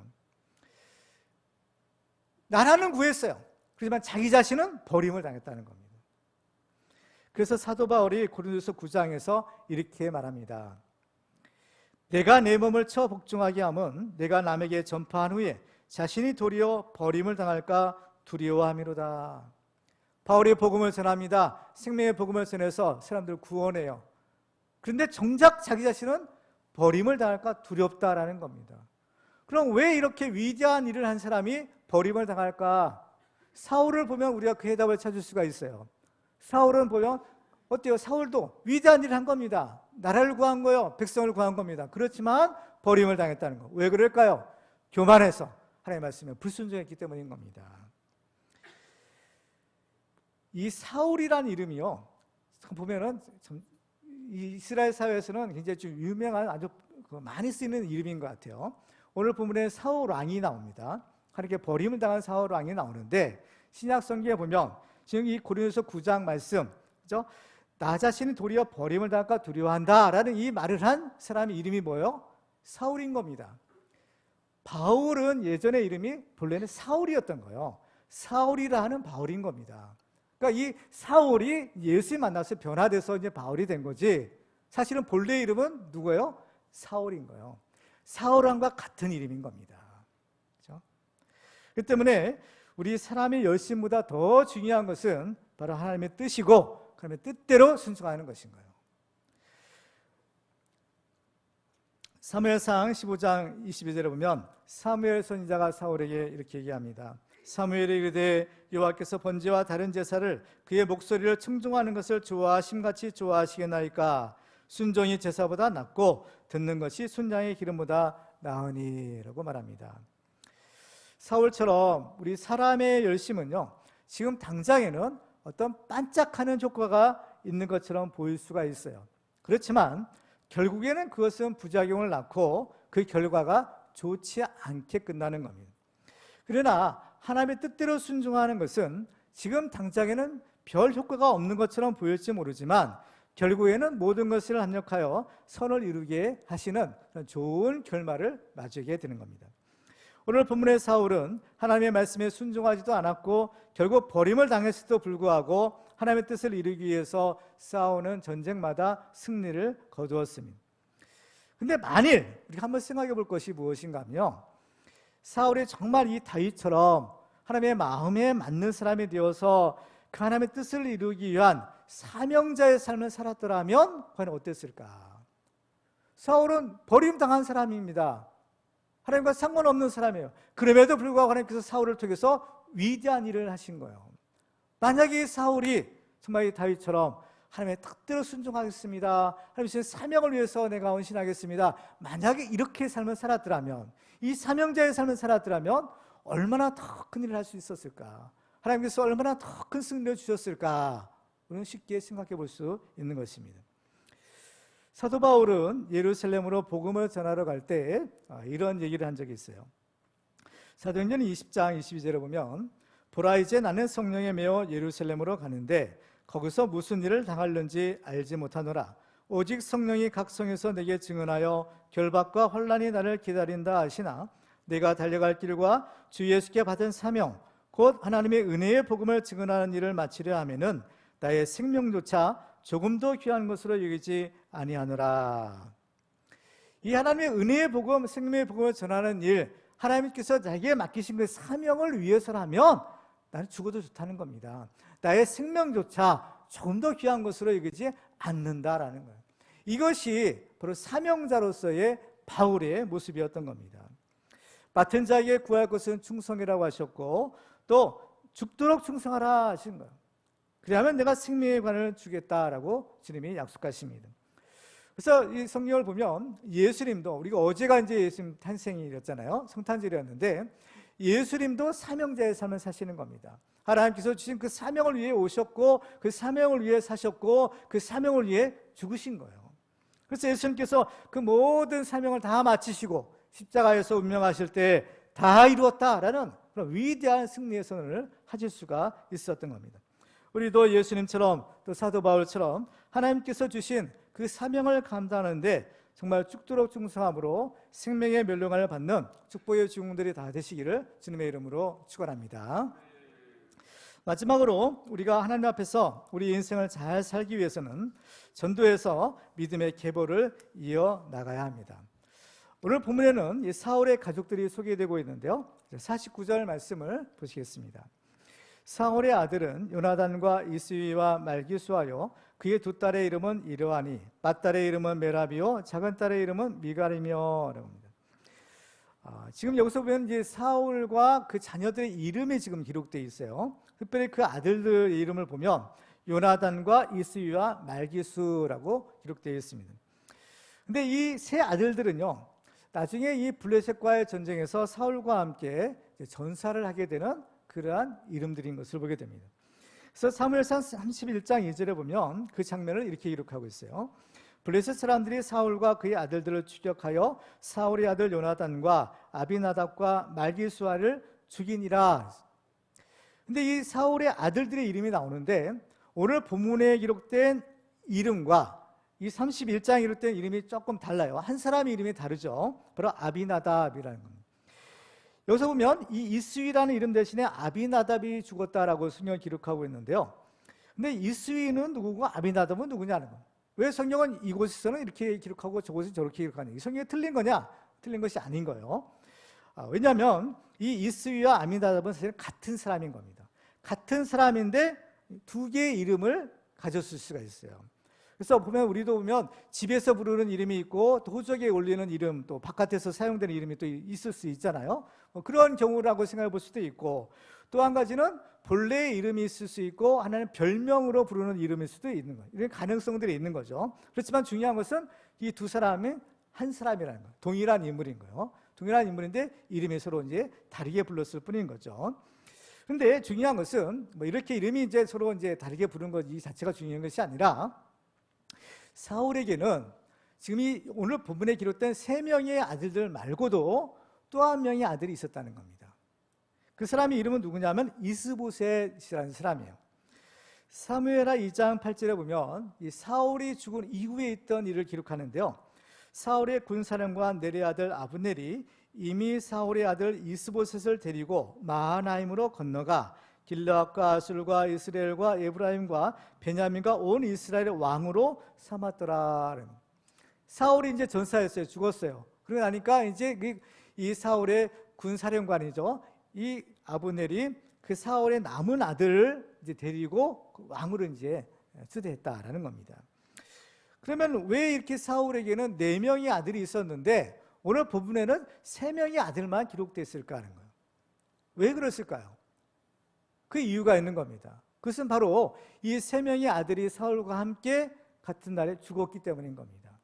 나라는 구했어요. 그렇지만 자기 자신은 버림을 당했다는 겁니다. 그래서 사도 바울이 고린도서 9장에서 이렇게 말합니다. 내가 내 몸을 쳐 복종하게 함은 내가 남에게 전파한 후에 자신이 도리어 버림을 당할까 두려워함이로다. 바울이 복음을 전합니다. 생명의 복음을 전해서 사람들을 구원해요. 그런데 정작 자기 자신은 버림을 당할까 두렵다라는 겁니다. 그럼 왜 이렇게 위대한 일을 한 사람이 버림을 당할까? 사울을 보면 우리가 그 해답을 찾을 수가 있어요. 사울은 보면 어때요? 사울도 위대한 일을 한 겁니다. 나라를 구한 거예요. 백성을 구한 겁니다. 그렇지만 버림을 당했다는 거. 왜 그럴까요? 교만해서 하나님의 말씀에 불순종했기 때문인 겁니다. 이 사울이라는 이름이요, 보면은 이스라엘 사회에서는 굉장히 좀 유명한, 아주 많이 쓰이는 이름인 것 같아요. 오늘 본문에 사울 왕이 나옵니다. 하나님께 버림을 당한 사울 왕이 나오는데 신약 성경에 보면 지금 이 고린도서 9장 말씀, 그죠? 나 자신이 도리어 버림을 당할까 두려워한다라는 이 말을 한 사람의 이름이 뭐예요? 사울인 겁니다. 바울은 예전에 이름이 본래는 사울이었던 거예요. 사울이라 하는 바울인 겁니다. 그러니까 이 사울이 예수님 만나서 변화돼서 이제 바울이 된 거지, 사실은 본래 이름은 누구예요? 사울인 거예요. 사울왕과 같은 이름인 겁니다. 그렇죠? 그 때문에 우리 사람의 열심보다 더 중요한 것은 바로 하나님의 뜻이고 하나님의 뜻대로 순종하는 것인 거예요. 사무엘상 15장 22절에 보면 사무엘 선지자가 사울에게 이렇게 얘기합니다. 사무엘이 이르되 여호와께서 번제와 다른 제사를 그의 목소리를 청종하는 것을 좋아하심같이 좋아하시겠나이까? 순종이 제사보다 낫고 듣는 것이 순양의 기름보다 나으니 라고 말합니다. 사울처럼 우리 사람의 열심은요, 지금 당장에는 어떤 반짝하는 효과가 있는 것처럼 보일 수가 있어요. 그렇지만 결국에는 그것은 부작용을 낳고 그 결과가 좋지 않게 끝나는 겁니다. 그러나 하나님의 뜻대로 순종하는 것은 지금 당장에는 별 효과가 없는 것처럼 보일지 모르지만 결국에는 모든 것을 합력하여 선을 이루게 하시는 좋은 결말을 맞이하게 되는 겁니다. 오늘 본문의 사울은 하나님의 말씀에 순종하지도 않았고 결국 버림을 당했음에도 불구하고 하나님의 뜻을 이루기 위해서 싸우는 전쟁마다 승리를 거두었습니다. 근데 만일 우리가 한번 생각해 볼 것이 무엇인가 하면요, 사울이 정말 이 다윗처럼 하나님의 마음에 맞는 사람이 되어서 그 하나님의 뜻을 이루기 위한 사명자의 삶을 살았더라면 과연 어땠을까? 사울은 버림당한 사람입니다. 하나님과 상관없는 사람이에요. 그럼에도 불구하고 하나님께서 사울을 통해서 위대한 일을 하신 거예요. 만약에 사울이 정말 이 다윗처럼 하나님의 뜻대로 순종하겠습니다, 하나님의 사명을 위해서 내가 헌신하겠습니다, 만약에 이렇게 삶을 살았더라면, 이 사명자의 삶을 살았더라면 얼마나 더 큰 일을 할 수 있었을까? 하나님께서 얼마나 더 큰 승리를 주셨을까? 우리는 쉽게 생각해 볼 수 있는 것입니다. 사도 바울은 예루살렘으로 복음을 전하러 갈 때 이런 얘기를 한 적이 있어요. 사도행전 20장 22절에 보면, 보라 이제 나는 성령에 매어 예루살렘으로 가는데 거기서 무슨 일을 당할는지 알지 못하노라. 오직 성령이 각 성에서 내게 증언하여 결박과 혼란이 나를 기다린다 하시나 내가 달려갈 길과 주 예수께 받은 사명 곧 하나님의 은혜의 복음을 증언하는 일을 마치려 하면은 나의 생명조차 조금도 귀한 것으로 여기지 아니하노라. 이 하나님의 은혜의 복음, 생명의 복음을 전하는 일, 하나님께서 나에게 맡기신 그 사명을 위해서라면 나는 죽어도 좋다는 겁니다. 나의 생명조차 조금 더 귀한 것으로 여기지 않는다라는 거예요. 이것이 바로 사명자로서의 바울의 모습이었던 겁니다. 맡은 자에게 구할 것은 충성이라고 하셨고 또 죽도록 충성하라 하신 거예요. 그러면 내가 생명의 관을 주겠다라고 주님이 약속하십니다. 그래서 이 성경을 보면 예수님도, 우리가 어제가 이제 예수님 탄생일이었잖아요. 성탄절이었는데 예수님도 사명자의 삶을 사시는 겁니다. 하나님께서 주신 그 사명을 위해 오셨고 그 사명을 위해 사셨고 그 사명을 위해 죽으신 거예요. 그래서 예수님께서 그 모든 사명을 다 마치시고 십자가에서 운명하실 때 다 이루었다라는 그런 위대한 승리의 선언을 하실 수가 있었던 겁니다. 우리도 예수님처럼 또 사도 바울처럼 하나님께서 주신 그 사명을 감당하는데 정말 죽도록 충성함으로 생명의 멸류관을 받는 축복의 주공들이 다 되시기를 주님의 이름으로 축원합니다. 마지막으로 우리가 하나님 앞에서 우리 인생을 잘 살기 위해서는 전도에서 믿음의 계보를 이어나가야 합니다. 오늘 본문에는 이 사울의 가족들이 소개되고 있는데요, 49절 말씀을 보시겠습니다. 사울의 아들은 요나단과 이스위와 말기수하여 그의 두 딸의 이름은 이르하니 맏딸의 이름은 메라비요 작은 딸의 이름은 미갈이며 라고 합니다. 지금 여기서 보면 이제 사울과 그 자녀들의 이름이 지금 기록되어 있어요. 특별히 그 아들들의 이름을 보면 요나단과 이스위와 말기수라고 기록되어 있습니다. 근데 이 세 아들들은요, 나중에 이 블레셋과의 전쟁에서 사울과 함께 전사를 하게 되는 그러한 이름들인 것을 보게 됩니다. 그래서 사무엘상 31장 2절에 보면 그 장면을 이렇게 기록하고 있어요. 블레셋 사람들이 사울과 그의 아들들을 추격하여 사울의 아들 요나단과 아비나답과 말기수아를 죽이니라. 근데 이 사울의 아들들의 이름이 나오는데 오늘 본문에 기록된 이름과 이 31장에 기록된 이름이 조금 달라요. 한 사람의 이름이 다르죠. 바로 아비나답이라는 겁니다. 여기서 보면 이 이스위라는 이름 대신에 아비나답이 죽었다라고 성경을 기록하고 있는데요. 근데 이스위는 누구고 아비나답은 누구냐는 거예요. 왜 성경은 이곳에서는 이렇게 기록하고 저곳에서 저렇게 기록하냐? 이 성경이 틀린 거냐? 틀린 것이 아닌 거예요. 왜냐하면 이 이스위와 아비나답은 사실 같은 사람인 겁니다. 같은 사람인데 두 개의 이름을 가졌을 수가 있어요. 그래서 보면 우리도 보면 집에서 부르는 이름이 있고 또 호적에 올리는 이름, 또 바깥에서 사용되는 이름이 또 있을 수 있잖아요. 그런 경우라고 생각해 볼 수도 있고, 또 한 가지는 본래의 이름이 있을 수 있고 하나는 별명으로 부르는 이름일 수도 있는 거예요. 이런 가능성들이 있는 거죠. 그렇지만 중요한 것은 이 두 사람이 한 사람이라는 거예요. 동일한 인물인 거예요. 동일한 인물인데 이름이 서로 이제 다르게 불렀을 뿐인 거죠. 근데 중요한 것은 뭐 이렇게 이름이 이제 서로 이제 다르게 부른 것이 자체가 중요한 것이 아니라 사울에게는 지금 이 오늘 본문에 기록된 3명의 아들들 말고도 또 한 명의 아들이 있었다는 겁니다. 그 사람의 이름은 누구냐면 이스보셋이라는 사람이에요. 사무엘하 2장 8절에 보면 이 사울이 죽은 이후에 있던 일을 기록하는데요. 사울의 군사령관 넬의 아들 아브넬이 이미 사울의 아들 이스보셋을 데리고 마하나임으로 건너가 길르앗과 아술과 이스라엘과 에브라임과 베냐민과 온 이스라엘의 왕으로 삼았더라. 사울이 이제 전사했어요. 죽었어요. 그러고 나니까 이제 이 사울의 군사령관이죠. 이 아브넬이 그 사울의 남은 아들을 이제 데리고 왕으로 이제 추대했다라는 겁니다. 그러면 왜 이렇게 사울에게는 4명의 아들이 있었는데 오늘 본문에는 3명의 아들만 기록됐을까 하는 거예요. 왜 그랬을까요? 그 이유가 있는 겁니다. 그것은 바로 이 3명의 아들이 사울과 함께 같은 날에 죽었기 때문인 겁니다.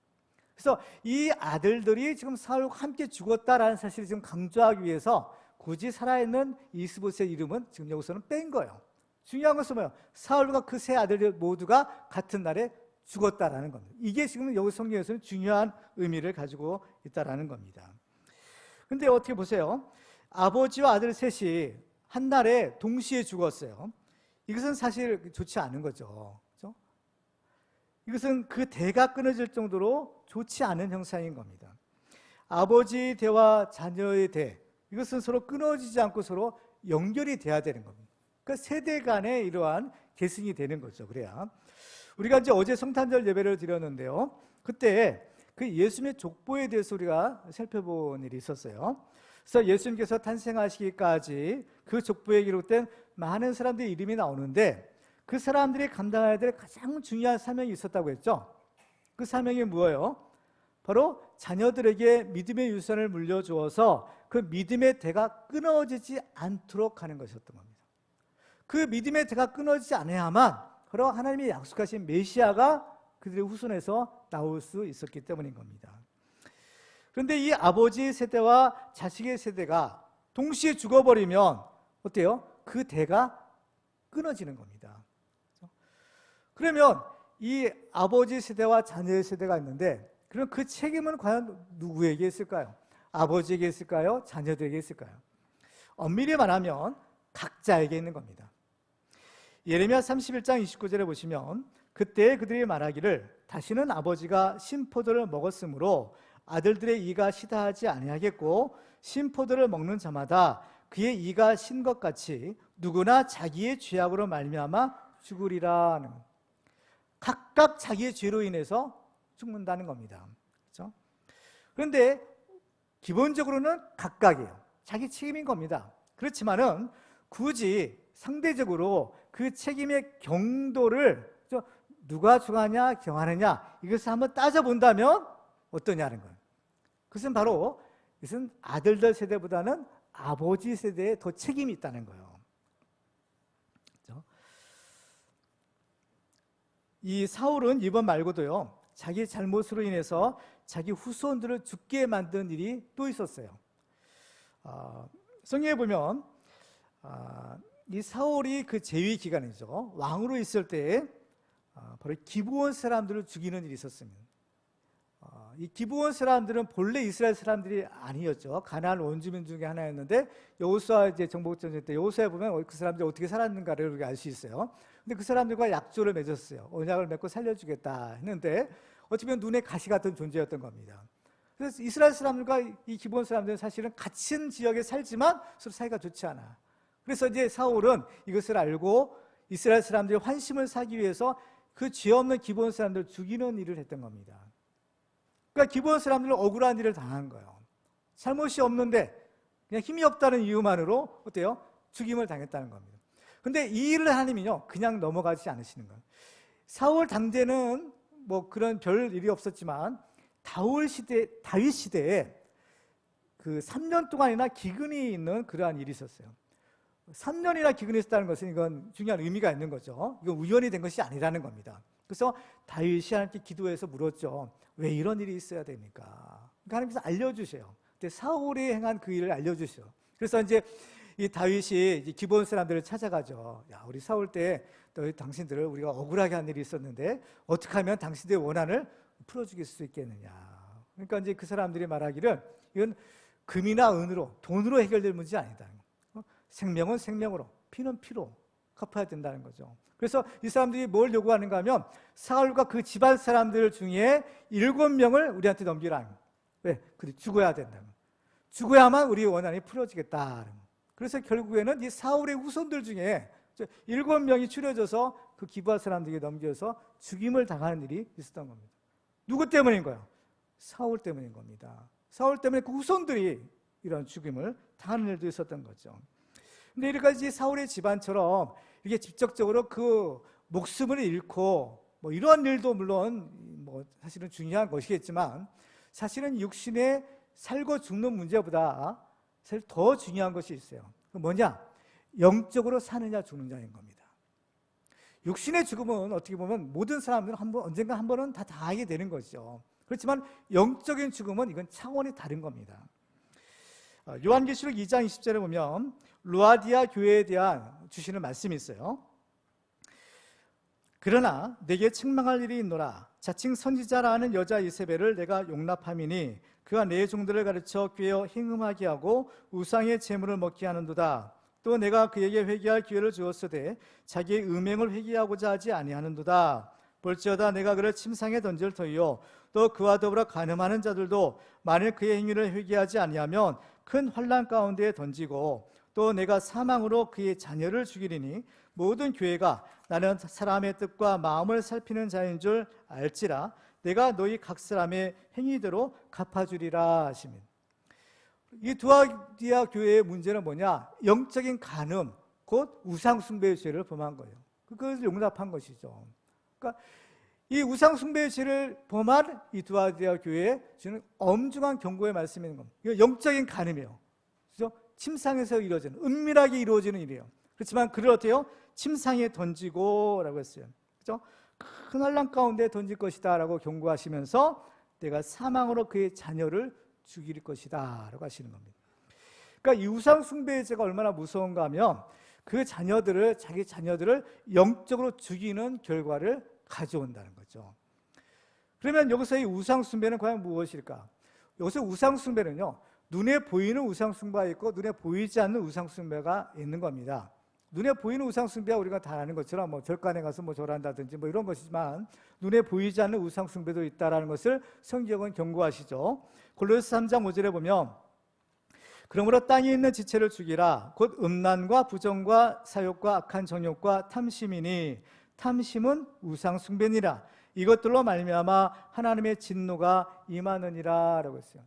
그래서 이 아들들이 지금 사울과 함께 죽었다라는 사실을 지금 강조하기 위해서 굳이 살아있는 이스보셋 이름은 지금 여기서는 뺀 거예요. 중요한 것은 뭐예요? 사울과 그 3 아들들 모두가 같은 날에 죽었다라는 겁니다. 이게 지금 여기 성경에서는 중요한 의미를 가지고 있다라는 겁니다. 근데 어떻게 보세요? 아버지와 아들 셋이 한 날에 동시에 죽었어요. 이것은 사실 좋지 않은 거죠. 그렇죠? 이것은 그 대가 끊어질 정도로 좋지 않은 형상인 겁니다. 아버지 대와 자녀의 대, 이것은 서로 끊어지지 않고 서로 연결이 돼야 되는 겁니다. 그러니까 세대 간의 이러한 계승이 되는 거죠. 그래야. 우리가 이제 어제 성탄절 예배를 드렸는데요. 그때 그 예수님의 족보에 대해서 우리가 살펴본 일이 있었어요. 그래서 예수님께서 탄생하시기까지 그 족보에 기록된 많은 사람들의 이름이 나오는데 그 사람들이 감당해야 될 가장 중요한 사명이 있었다고 했죠. 그 사명이 뭐예요? 바로 자녀들에게 믿음의 유산을 물려주어서 그 믿음의 대가 끊어지지 않도록 하는 것이었던 겁니다. 그 믿음의 대가 끊어지지 않아야만 바로 하나님이 약속하신 메시아가 그들의 후손에서 나올 수 있었기 때문인 겁니다. 그런데 이 아버지 세대와 자식의 세대가 동시에 죽어버리면 어때요? 그 대가 끊어지는 겁니다. 그러면 이 아버지 세대와 자녀의 세대가 있는데 그럼 그 책임은 과연 누구에게 있을까요? 아버지에게 있을까요? 자녀들에게 있을까요? 엄밀히 말하면 각자에게 있는 겁니다. 예레미야 31장 29절에 보시면 그때 그들이 말하기를 다시는 아버지가 신포도를 먹었으므로 아들들의 이가 시다하지 아니하겠고 신포도를 먹는 자마다 그의 이가 신 것 같이 누구나 자기의 죄악으로 말미암아 죽으리라. 각각 자기의 죄로 인해서 죽는다는 겁니다. 그렇죠? 그런데 기본적으로는 각각이에요. 자기 책임인 겁니다. 그렇지만은 굳이 상대적으로 그 책임의 경도를 누가 중하냐 경하느냐 이것을 한번 따져본다면 어떠냐는 거예요. 그것은 바로 이것은 아들들 세대보다는 아버지 세대에 더 책임이 있다는 거예요. 그렇죠? 이 사울은 이번 말고도요 자기 잘못으로 인해서 자기 후손들을 죽게 만든 일이 또 있었어요. 성경에 보면 이 사울이 그 재위 기간이죠. 왕으로 있을 때 바로 기브온 사람들을 죽이는 일이 있었습니다. 이 기브온 사람들은 본래 이스라엘 사람들이 아니었죠. 가나안 원주민 중에 하나였는데 여호수아 이제 정복전쟁 때 여호수아에 보면 그 사람들이 어떻게 살았는가를 우리가 알 수 있어요. 근데 그 사람들과 약조를 맺었어요. 언약을 맺고 살려주겠다 했는데 어찌 보면 눈에 가시 같은 존재였던 겁니다. 그래서 이스라엘 사람들과 이 기브온 사람들은 사실은 같은 지역에 살지만 서로 사이가 좋지 않아. 그래서 이제 사울은 이것을 알고 이스라엘 사람들이 환심을 사기 위해서 그 죄 없는 기브온 사람들을 죽이는 일을 했던 겁니다. 그러니까 기브온 사람들은 억울한 일을 당한 거예요. 잘못이 없는데 그냥 힘이 없다는 이유만으로 어때요? 죽임을 당했다는 겁니다. 근데 이 일을 하나님이요 그냥 넘어가지 않으시는 거예요. 사울 당대는 뭐 그런 별 일이 없었지만 다윗 시대에 그 3년 동안이나 기근이 있는 그러한 일이 있었어요. 3년이나 기근이 있었다는 것은 이건 중요한 의미가 있는 거죠. 이건 우연이 된 것이 아니라는 겁니다. 그래서 다윗이 하나님께 기도해서 물었죠. 왜 이런 일이 있어야 됩니까? 그러니까 하나님께서 알려주세요. 근데 사울이 행한 그 일을 알려주셔. 그래서 이제 이 다윗이 이제 기브온 사람들을 찾아가죠. 야, 우리 싸울 때 너희 당신들을 우리가 억울하게 한 일이 있었는데 어떻게 하면 당신들의 원한을 풀어주길 수 있겠느냐. 그러니까 이제 그 사람들이 말하기를 이건 금이나 은으로, 돈으로 해결될 문제가 아니다. 생명은 생명으로, 피는 피로 갚아야 된다는 거죠. 그래서 이 사람들이 뭘 요구하는가 하면 사울과 그 집안 사람들 중에 7명을 우리한테 넘기라. 왜? 그래, 죽어야 된다. 죽어야만 우리의 원한이 풀어지겠다. 그래서 결국에는 이 사울의 후손들 중에 7명이 추려져서 그 기브아 사람들에게 넘겨서 죽임을 당하는 일이 있었던 겁니다. 누구 때문인 거예요? 사울 때문인 겁니다. 사울 때문에 그 후손들이 이런 죽임을 당하는 일도 있었던 거죠. 근데 이렇게까지 사울의 집안처럼 이게 직접적으로 그 목숨을 잃고 뭐 이런 일도 물론 뭐 사실은 중요한 것이겠지만 사실은 육신에 살고 죽는 문제보다 사실 더 중요한 것이 있어요. 그 뭐냐? 영적으로 사느냐 죽느냐인 겁니다. 육신의 죽음은 어떻게 보면 모든 사람들은 언젠가 한 번은 다 당하게 되는 것이죠. 그렇지만 영적인 죽음은 이건 차원이 다른 겁니다. 요한계시록 2장 20절에 보면 루아디아 교회에 대한 주시는 말씀이 있어요. 그러나 내게 책망할 일이 있노라. 자칭 선지자라 하는 여자 이세벨을 내가 용납함이니 그가 내 종들을 가르쳐 꾀어 행음하게 하고 우상의 제물을 먹게 하는도다. 또 내가 그에게 회개할 기회를 주었으되 자기의 음행을 회개하고자 하지 아니하는도다. 볼지어다 내가 그를 침상에 던질 터이요 또 그와 더불어 간음하는 자들도 만일 그의 행위를 회개하지 아니하면 큰 환난 가운데에 던지고 또 내가 사망으로 그의 자녀를 죽이리니 모든 교회가 나는 사람의 뜻과 마음을 살피는 자인 줄 알지라. 내가 너희 각 사람의 행위대로 갚아주리라 하시면, 이 두아디아 교회의 문제는 뭐냐? 영적인 간음, 곧 우상숭배의 죄를 범한 거예요. 그것을 용납한 것이죠. 그러니까 이 우상숭배의 죄를 범한 이 두아디아 교회에 주는 엄중한 경고의 말씀이 있는 겁니다. 이거 영적인 간음이에요. 그렇죠? 침상에서 이루어지는, 은밀하게 이루어지는 일이에요. 그렇지만 그를 어때요? 침상에 던지고 라고 했어요. 그렇죠? 큰 환난 가운데 던질 것이다 라고 경고하시면서 내가 사망으로 그의 자녀를 죽일 것이다 라고 하시는 겁니다. 그러니까 이 우상숭배의 죄가 얼마나 무서운가 하면 그 자녀들을, 자기 자녀들을 영적으로 죽이는 결과를 가져온다는 거죠. 그러면 여기서 이 우상숭배는 과연 무엇일까? 여기서 우상숭배는요, 눈에 보이는 우상숭배가 있고 눈에 보이지 않는 우상숭배가 있는 겁니다. 눈에 보이는 우상숭배가 우리가 다 아는 것처럼 뭐 절간에 가서 뭐 절한다든지 뭐 이런 것이지만 눈에 보이지 않는 우상숭배도 있다라는 것을 성경은 경고하시죠. 골로새 3장 5절에 보면 그러므로 땅에 있는 지체를 죽이라. 곧 음란과 부정과 사욕과 악한 정욕과 탐심이니 탐심은 우상숭배니라. 이것들로 말미암아 하나님의 진노가 임하느니라 라고 했어요.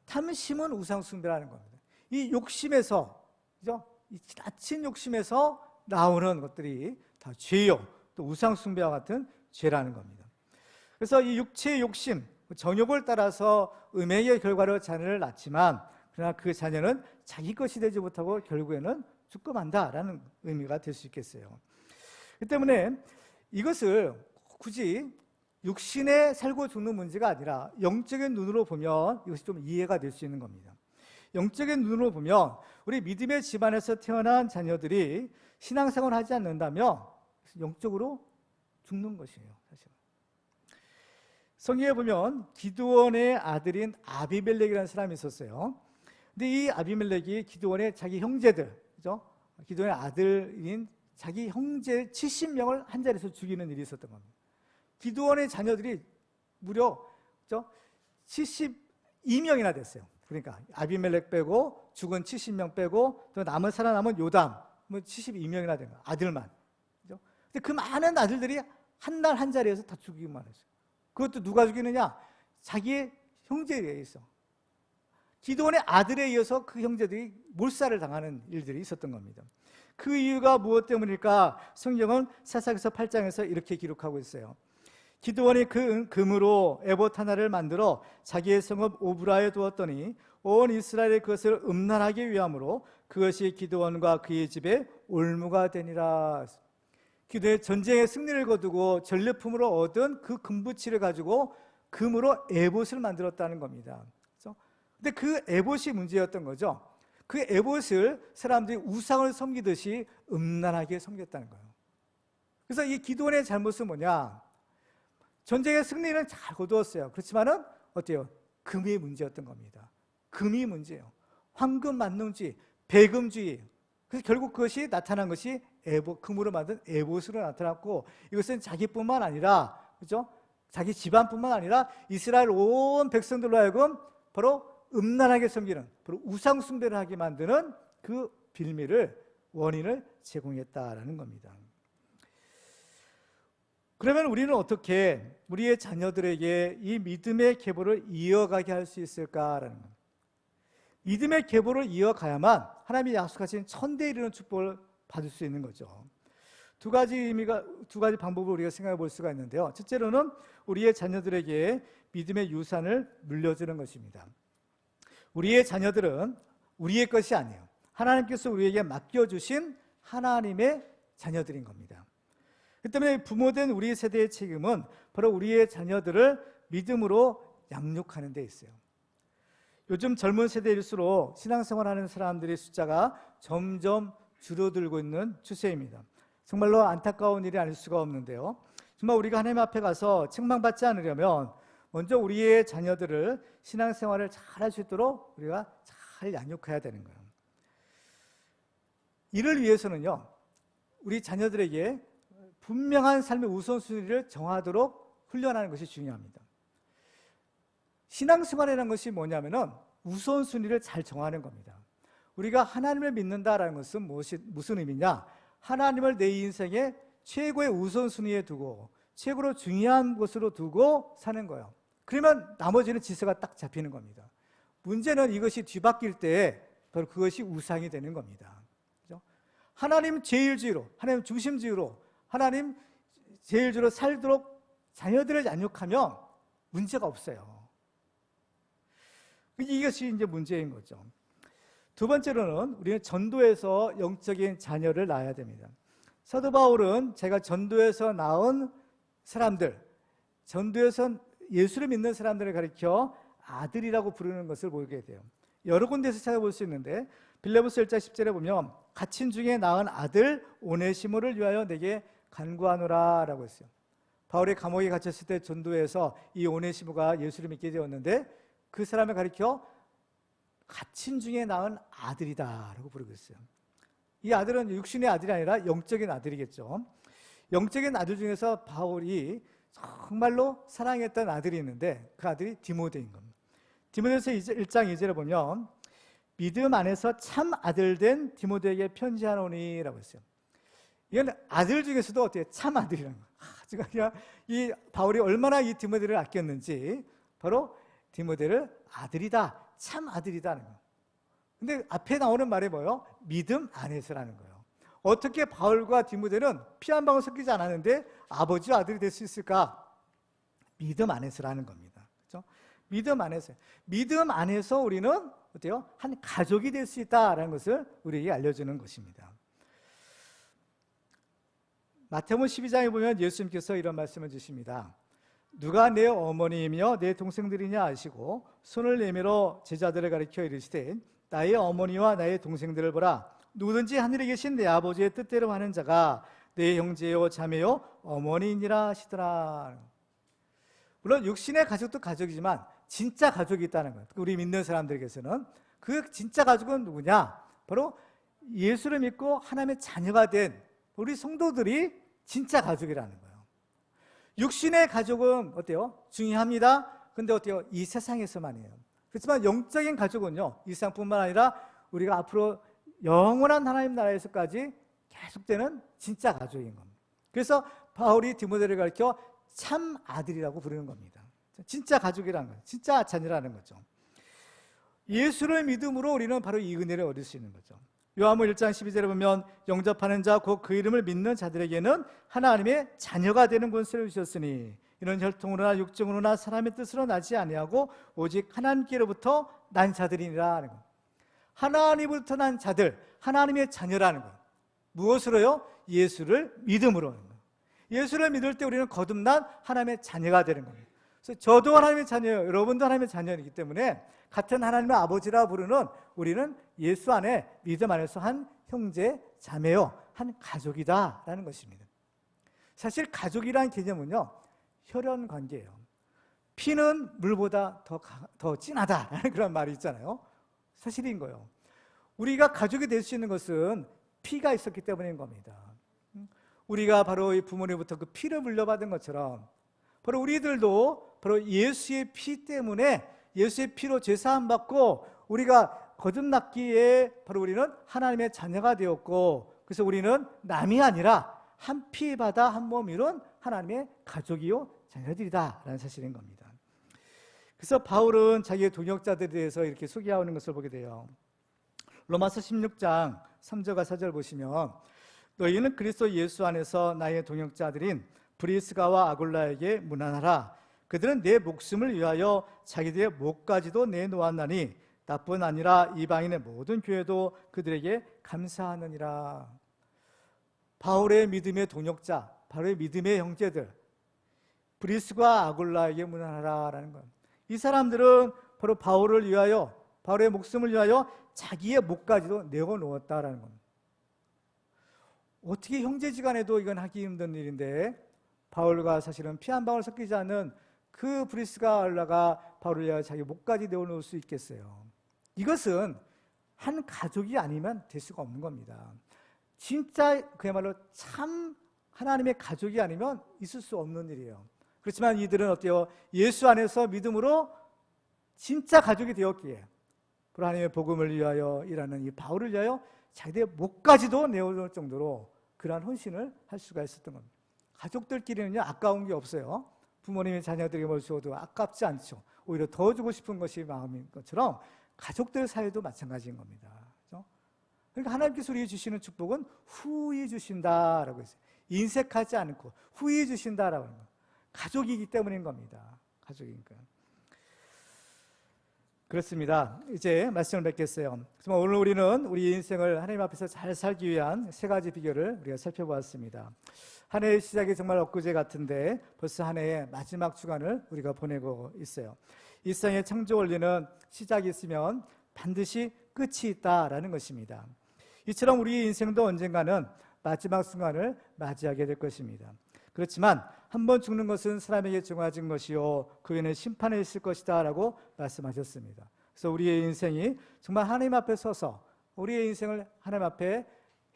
탐심은 우상숭배라는 겁니다. 이 욕심에서, 그죠? 이 지나친 욕심에서 나오는 것들이 다 죄요, 또 우상숭배와 같은 죄라는 겁니다. 그래서 이 육체의 욕심, 정욕을 따라서 음행의 결과로 자녀를 낳지만 그러나 그 자녀는 자기 것이 되지 못하고 결국에는 죽고 만다라는 의미가 될 수 있겠어요. 그 때문에 이것을 굳이 육신에 살고 죽는 문제가 아니라 영적인 눈으로 보면 이것이 좀 이해가 될 수 있는 겁니다. 영적인 눈으로 보면 우리 믿음의 집안에서 태어난 자녀들이 신앙생활을 하지 않는다면 영적으로 죽는 것이에요. 사실 성경에 보면 기드온의 아들인 아비멜렉이라는 사람이 있었어요. 근데 이 아비멜렉이 기드온의 자기 형제들, 그죠? 기드온의 아들인 자기 형제 70명을 한 자리에서 죽이는 일이 있었던 겁니다. 기드온의 자녀들이 무려 72명이나 됐어요. 그러니까 아비멜렉 빼고 죽은 70명 빼고 또 살아남은 요담 72명이나 된 거예요. 아들만. 그죠? 근데 그 많은 아들들이 한 날 한 자리에서 다 죽이기만 했어요. 그것도 누가 죽이느냐? 자기의 형제에 의해서. 기드온의 아들에 이어서 그 형제들이 몰살을 당하는 일들이 있었던 겁니다. 그 이유가 무엇 때문일까? 성경은 사사기서 8장에서 이렇게 기록하고 있어요. 기드온이 그 금으로 에봇 하나를 만들어 자기의 성읍 오브라에 두었더니 온 이스라엘이 그것을 음란하게 위함으로 그것이 기드온과 그의 집에 올무가 되니라. 기드온의 전쟁의 승리를 거두고 전리품으로 얻은 그 금부치를 가지고 금으로 에봇을 만들었다는 겁니다. 그런데 그 에봇이 문제였던 거죠. 그 에봇을 사람들이 우상을 섬기듯이 음란하게 섬겼다는 거예요. 그래서 이 기드온의 잘못은 뭐냐? 전쟁의 승리는 잘 거두었어요. 그렇지만은 어때요? 금이 문제였던 겁니다. 금이 문제예요. 황금 만능주의, 배금주의. 그래서 결국 그것이 나타난 것이 금으로 만든 에봇으로 나타났고, 이것은 자기뿐만 아니라, 그죠? 자기 집안뿐만 아니라 이스라엘 온 백성들로 하여금 바로 음란하게 섬기는, 바로 우상 숭배를 하게 만드는 그 빌미를, 원인을 제공했다라는 겁니다. 그러면 우리는 어떻게 우리의 자녀들에게 이 믿음의 계보를 이어가게 할 수 있을까라는 겁니다. 믿음의 계보를 이어가야만 하나님이 약속하신 천대에 이르는 축복을 받을 수 있는 거죠. 두 가지 방법을 우리가 생각해 볼 수가 있는데요. 첫째로는 우리의 자녀들에게 믿음의 유산을 물려주는 것입니다. 우리의 자녀들은 우리의 것이 아니에요. 하나님께서 우리에게 맡겨주신 하나님의 자녀들인 겁니다. 그 때문에 부모된 우리 세대의 책임은 바로 우리의 자녀들을 믿음으로 양육하는 데 있어요. 요즘 젊은 세대일수록 신앙생활하는 사람들의 숫자가 점점 줄어들고 있는 추세입니다. 정말로 안타까운 일이 아닐 수가 없는데요. 정말 우리가 하나님 앞에 가서 책망받지 않으려면 먼저 우리의 자녀들을 신앙생활을 잘 할 수 있도록 우리가 잘 양육해야 되는 거예요. 이를 위해서는요, 우리 자녀들에게 분명한 삶의 우선순위를 정하도록 훈련하는 것이 중요합니다. 신앙생활이라는 것이 뭐냐면은 우선순위를 잘 정하는 겁니다. 우리가 하나님을 믿는다라는 것은 무슨 의미냐? 하나님을 내 인생의 최고의 우선순위에 두고 최고로 중요한 것으로 두고 사는 거예요. 그러면 나머지는 질서가 딱 잡히는 겁니다. 문제는 이것이 뒤바뀔 때 바로 그것이 우상이 되는 겁니다. 그렇죠? 하나님 제일주의로, 하나님 중심주의로, 하나님 제일주의로 살도록 자녀들을 양육하면 문제가 없어요. 이것이 이제 문제인 거죠. 두 번째로는 우리는 전도에서 영적인 자녀를 낳아야 됩니다. 사도 바울은 제가 전도에서 낳은 사람들, 전도에서 예수를 믿는 사람들을 가리켜 아들이라고 부르는 것을 보게 돼요. 여러 군데에서 찾아볼 수 있는데 빌레몬서 1장 10절에 보면 갇힌 중에 낳은 아들 오네시모를 위하여 내게 간구하노라 라고 했어요. 바울이 감옥에 갇혔을 때 전도에서 이 오네시모가 예수를 믿게 되었는데 그 사람을 가리켜 갇힌 중에 낳은 아들이다 라고 부르고 있어요. 이 아들은 육신의 아들이 아니라 영적인 아들이겠죠. 영적인 아들 중에서 바울이 정말로 사랑했던 아들이 있는데 그 아들이 디모데인 겁니다. 디모데서 1장 2절에 보면 믿음 안에서 참 아들 된 디모데에게 편지하노니 라고 했어요. 이건 아들 중에서도 어때요? 참 아들이라는 거예요. 그냥 이 바울이 얼마나 이 디모데를 아꼈는지 바로 디모데를 아들이다, 참 아들이다 하는 거예요. 근데 앞에 나오는 말이 뭐예요? 믿음 안에서라는 거예요. 어떻게 바울과 디모데는 피 한 방울 섞이지 않았는데 아버지와 아들이 될 수 있을까? 믿음 안에서라는 겁니다. 그렇죠? 믿음 안에서. 믿음 안에서 우리는 어때요? 한 가족이 될 수 있다라는 것을 우리에게 알려주는 것입니다. 마태복음 12장에 보면 예수님께서 이런 말씀을 주십니다. 누가 내 어머니이며 내 동생들이냐 아시고 손을 내밀어 제자들을 가리켜 이르시되 나의 어머니와 나의 동생들을 보라. 누구든지 하늘에 계신 내 아버지의 뜻대로 하는 자가 내 형제요 자매요 어머니이니라 하시더라. 물론 육신의 가족도 가족이지만 진짜 가족이 있다는 거예요. 우리 믿는 사람들에게서는 그 진짜 가족은 누구냐? 바로 예수를 믿고 하나님의 자녀가 된 우리 성도들이 진짜 가족이라는 거예요. 육신의 가족은 어때요? 중요합니다. 근데 어때요? 이 세상에서만이에요. 그렇지만 영적인 가족은요, 이 세상뿐만 아니라 우리가 앞으로 영원한 하나님 나라에서까지 계속되는 진짜 가족인 겁니다. 그래서 바울이 디모데를 가르쳐 참 아들이라고 부르는 겁니다. 진짜 가족이라는 거예요. 진짜 자녀라는 거죠. 예수를 믿음으로 우리는 바로 이 은혜를 얻을 수 있는 거죠. 요한복음 1장 12절에 보면 영접하는 자 곧 그 이름을 믿는 자들에게는 하나님의 자녀가 되는 권세를 주셨으니 이는 혈통으로나 육정으로나 사람의 뜻으로 나지 아니하고 오직 하나님께로부터 난 자들이니라 하는 거예요. 하나님으로부터 난 자들, 하나님의 자녀라는 거예요. 무엇으로요? 예수를 믿음으로 하는 거예요. 예수를 믿을 때 우리는 거듭난 하나님의 자녀가 되는 겁니다. 그래서 저도 하나님의 자녀예요. 여러분도 하나님의 자녀이기 때문에 같은 하나님의 아버지라 부르는 우리는 예수 안에 믿음 안에서 한 형제, 자매요, 한 가족이다라는 것입니다. 사실 가족이라는 개념은요, 혈연 관계예요. 피는 물보다 더 진하다라는 그런 말이 있잖아요. 사실인 거예요. 우리가 가족이 될 수 있는 것은 피가 있었기 때문인 겁니다. 우리가 바로 이 부모님부터 그 피를 물려받은 것처럼 바로 우리들도 바로 예수의 피 때문에 예수의 피로 죄사함 받고 우리가 거듭났기에 바로 우리는 하나님의 자녀가 되었고, 그래서 우리는 남이 아니라 한 피 바다 한 몸 이룬 하나님의 가족이요 자녀들이다라는 사실인 겁니다. 그래서 바울은 자기의 동역자들에 대해서 이렇게 소개하는 것을 보게 돼요. 로마서 16장 3절과 4절 보시면 너희는 그리스도 예수 안에서 나의 동역자들인 브리스가와 아굴라에게 문안하라. 그들은 내 목숨을 위하여 자기들의 목까지도 내놓았나니 나뿐 아니라 이방인의 모든 교회도 그들에게 감사하느니라. 바울의 믿음의 동역자, 바울의 믿음의 형제들, 브리스가 아굴라에게 문안하라라는 것. 이 사람들은 바로 바울을 위하여, 바울의 목숨을 위하여 자기의 목까지도 내어놓았다라는 겁니다. 어떻게 형제지간에도 이건 하기 힘든 일인데 바울과 사실은 피 한 방울 섞이지 않는 그 브리스가 아굴라가 바울을 위하여 자기 목까지 내어놓을 수 있겠어요? 이것은 한 가족이 아니면 될 수가 없는 겁니다. 진짜 그야말로 참 하나님의 가족이 아니면 있을 수 없는 일이에요. 그렇지만 이들은 어때요? 예수 안에서 믿음으로 진짜 가족이 되었기에 하나님의 복음을 위하여 일하는 이 바울을 위하여 자기의 목까지도 내어놓을 정도로 그러한 헌신을 할 수가 있었던 겁니다. 가족들끼리는요, 아까운 게 없어요. 부모님의 자녀들에게 뭘 주어도 아깝지 않죠. 오히려 더 주고 싶은 것이 마음인 것처럼 가족들 사이도 마찬가지인 겁니다. 그렇죠? 그러니까 하나님께서 우리에게 주시는 축복은 후히 주신다라고 했어요. 인색하지 않고 후히 주신다라고 하는 거예요. 가족이기 때문인 겁니다. 가족이니까. 그렇습니다. 이제 말씀을 맺겠어요. 오늘 우리는 우리 인생을 하나님 앞에서 잘 살기 위한 세 가지 비결을 우리가 살펴보았습니다. 한 해의 시작이 정말 엊그제 같은데 벌써 한 해의 마지막 주간을 우리가 보내고 있어요. 일상의 창조 원리는 시작이 있으면 반드시 끝이 있다라는 것입니다. 이처럼 우리 인생도 언젠가는 마지막 순간을 맞이하게 될 것입니다. 그렇지만 한 번 죽는 것은 사람에게 정해진 것이요 그 후에는 심판에 있을 것이다 라고 말씀하셨습니다. 그래서 우리의 인생이 정말 하나님 앞에 서서 우리의 인생을 하나님 앞에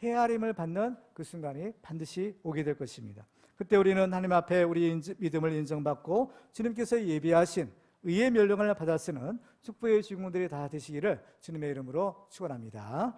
헤아림을 받는 그 순간이 반드시 오게 될 것입니다. 그때 우리는 하나님 앞에 우리 믿음을 인정받고 주님께서 예비하신 의의 멸령을 받아 쓰는 축복의 주인공들이 다 되시기를 주님의 이름으로 축원합니다.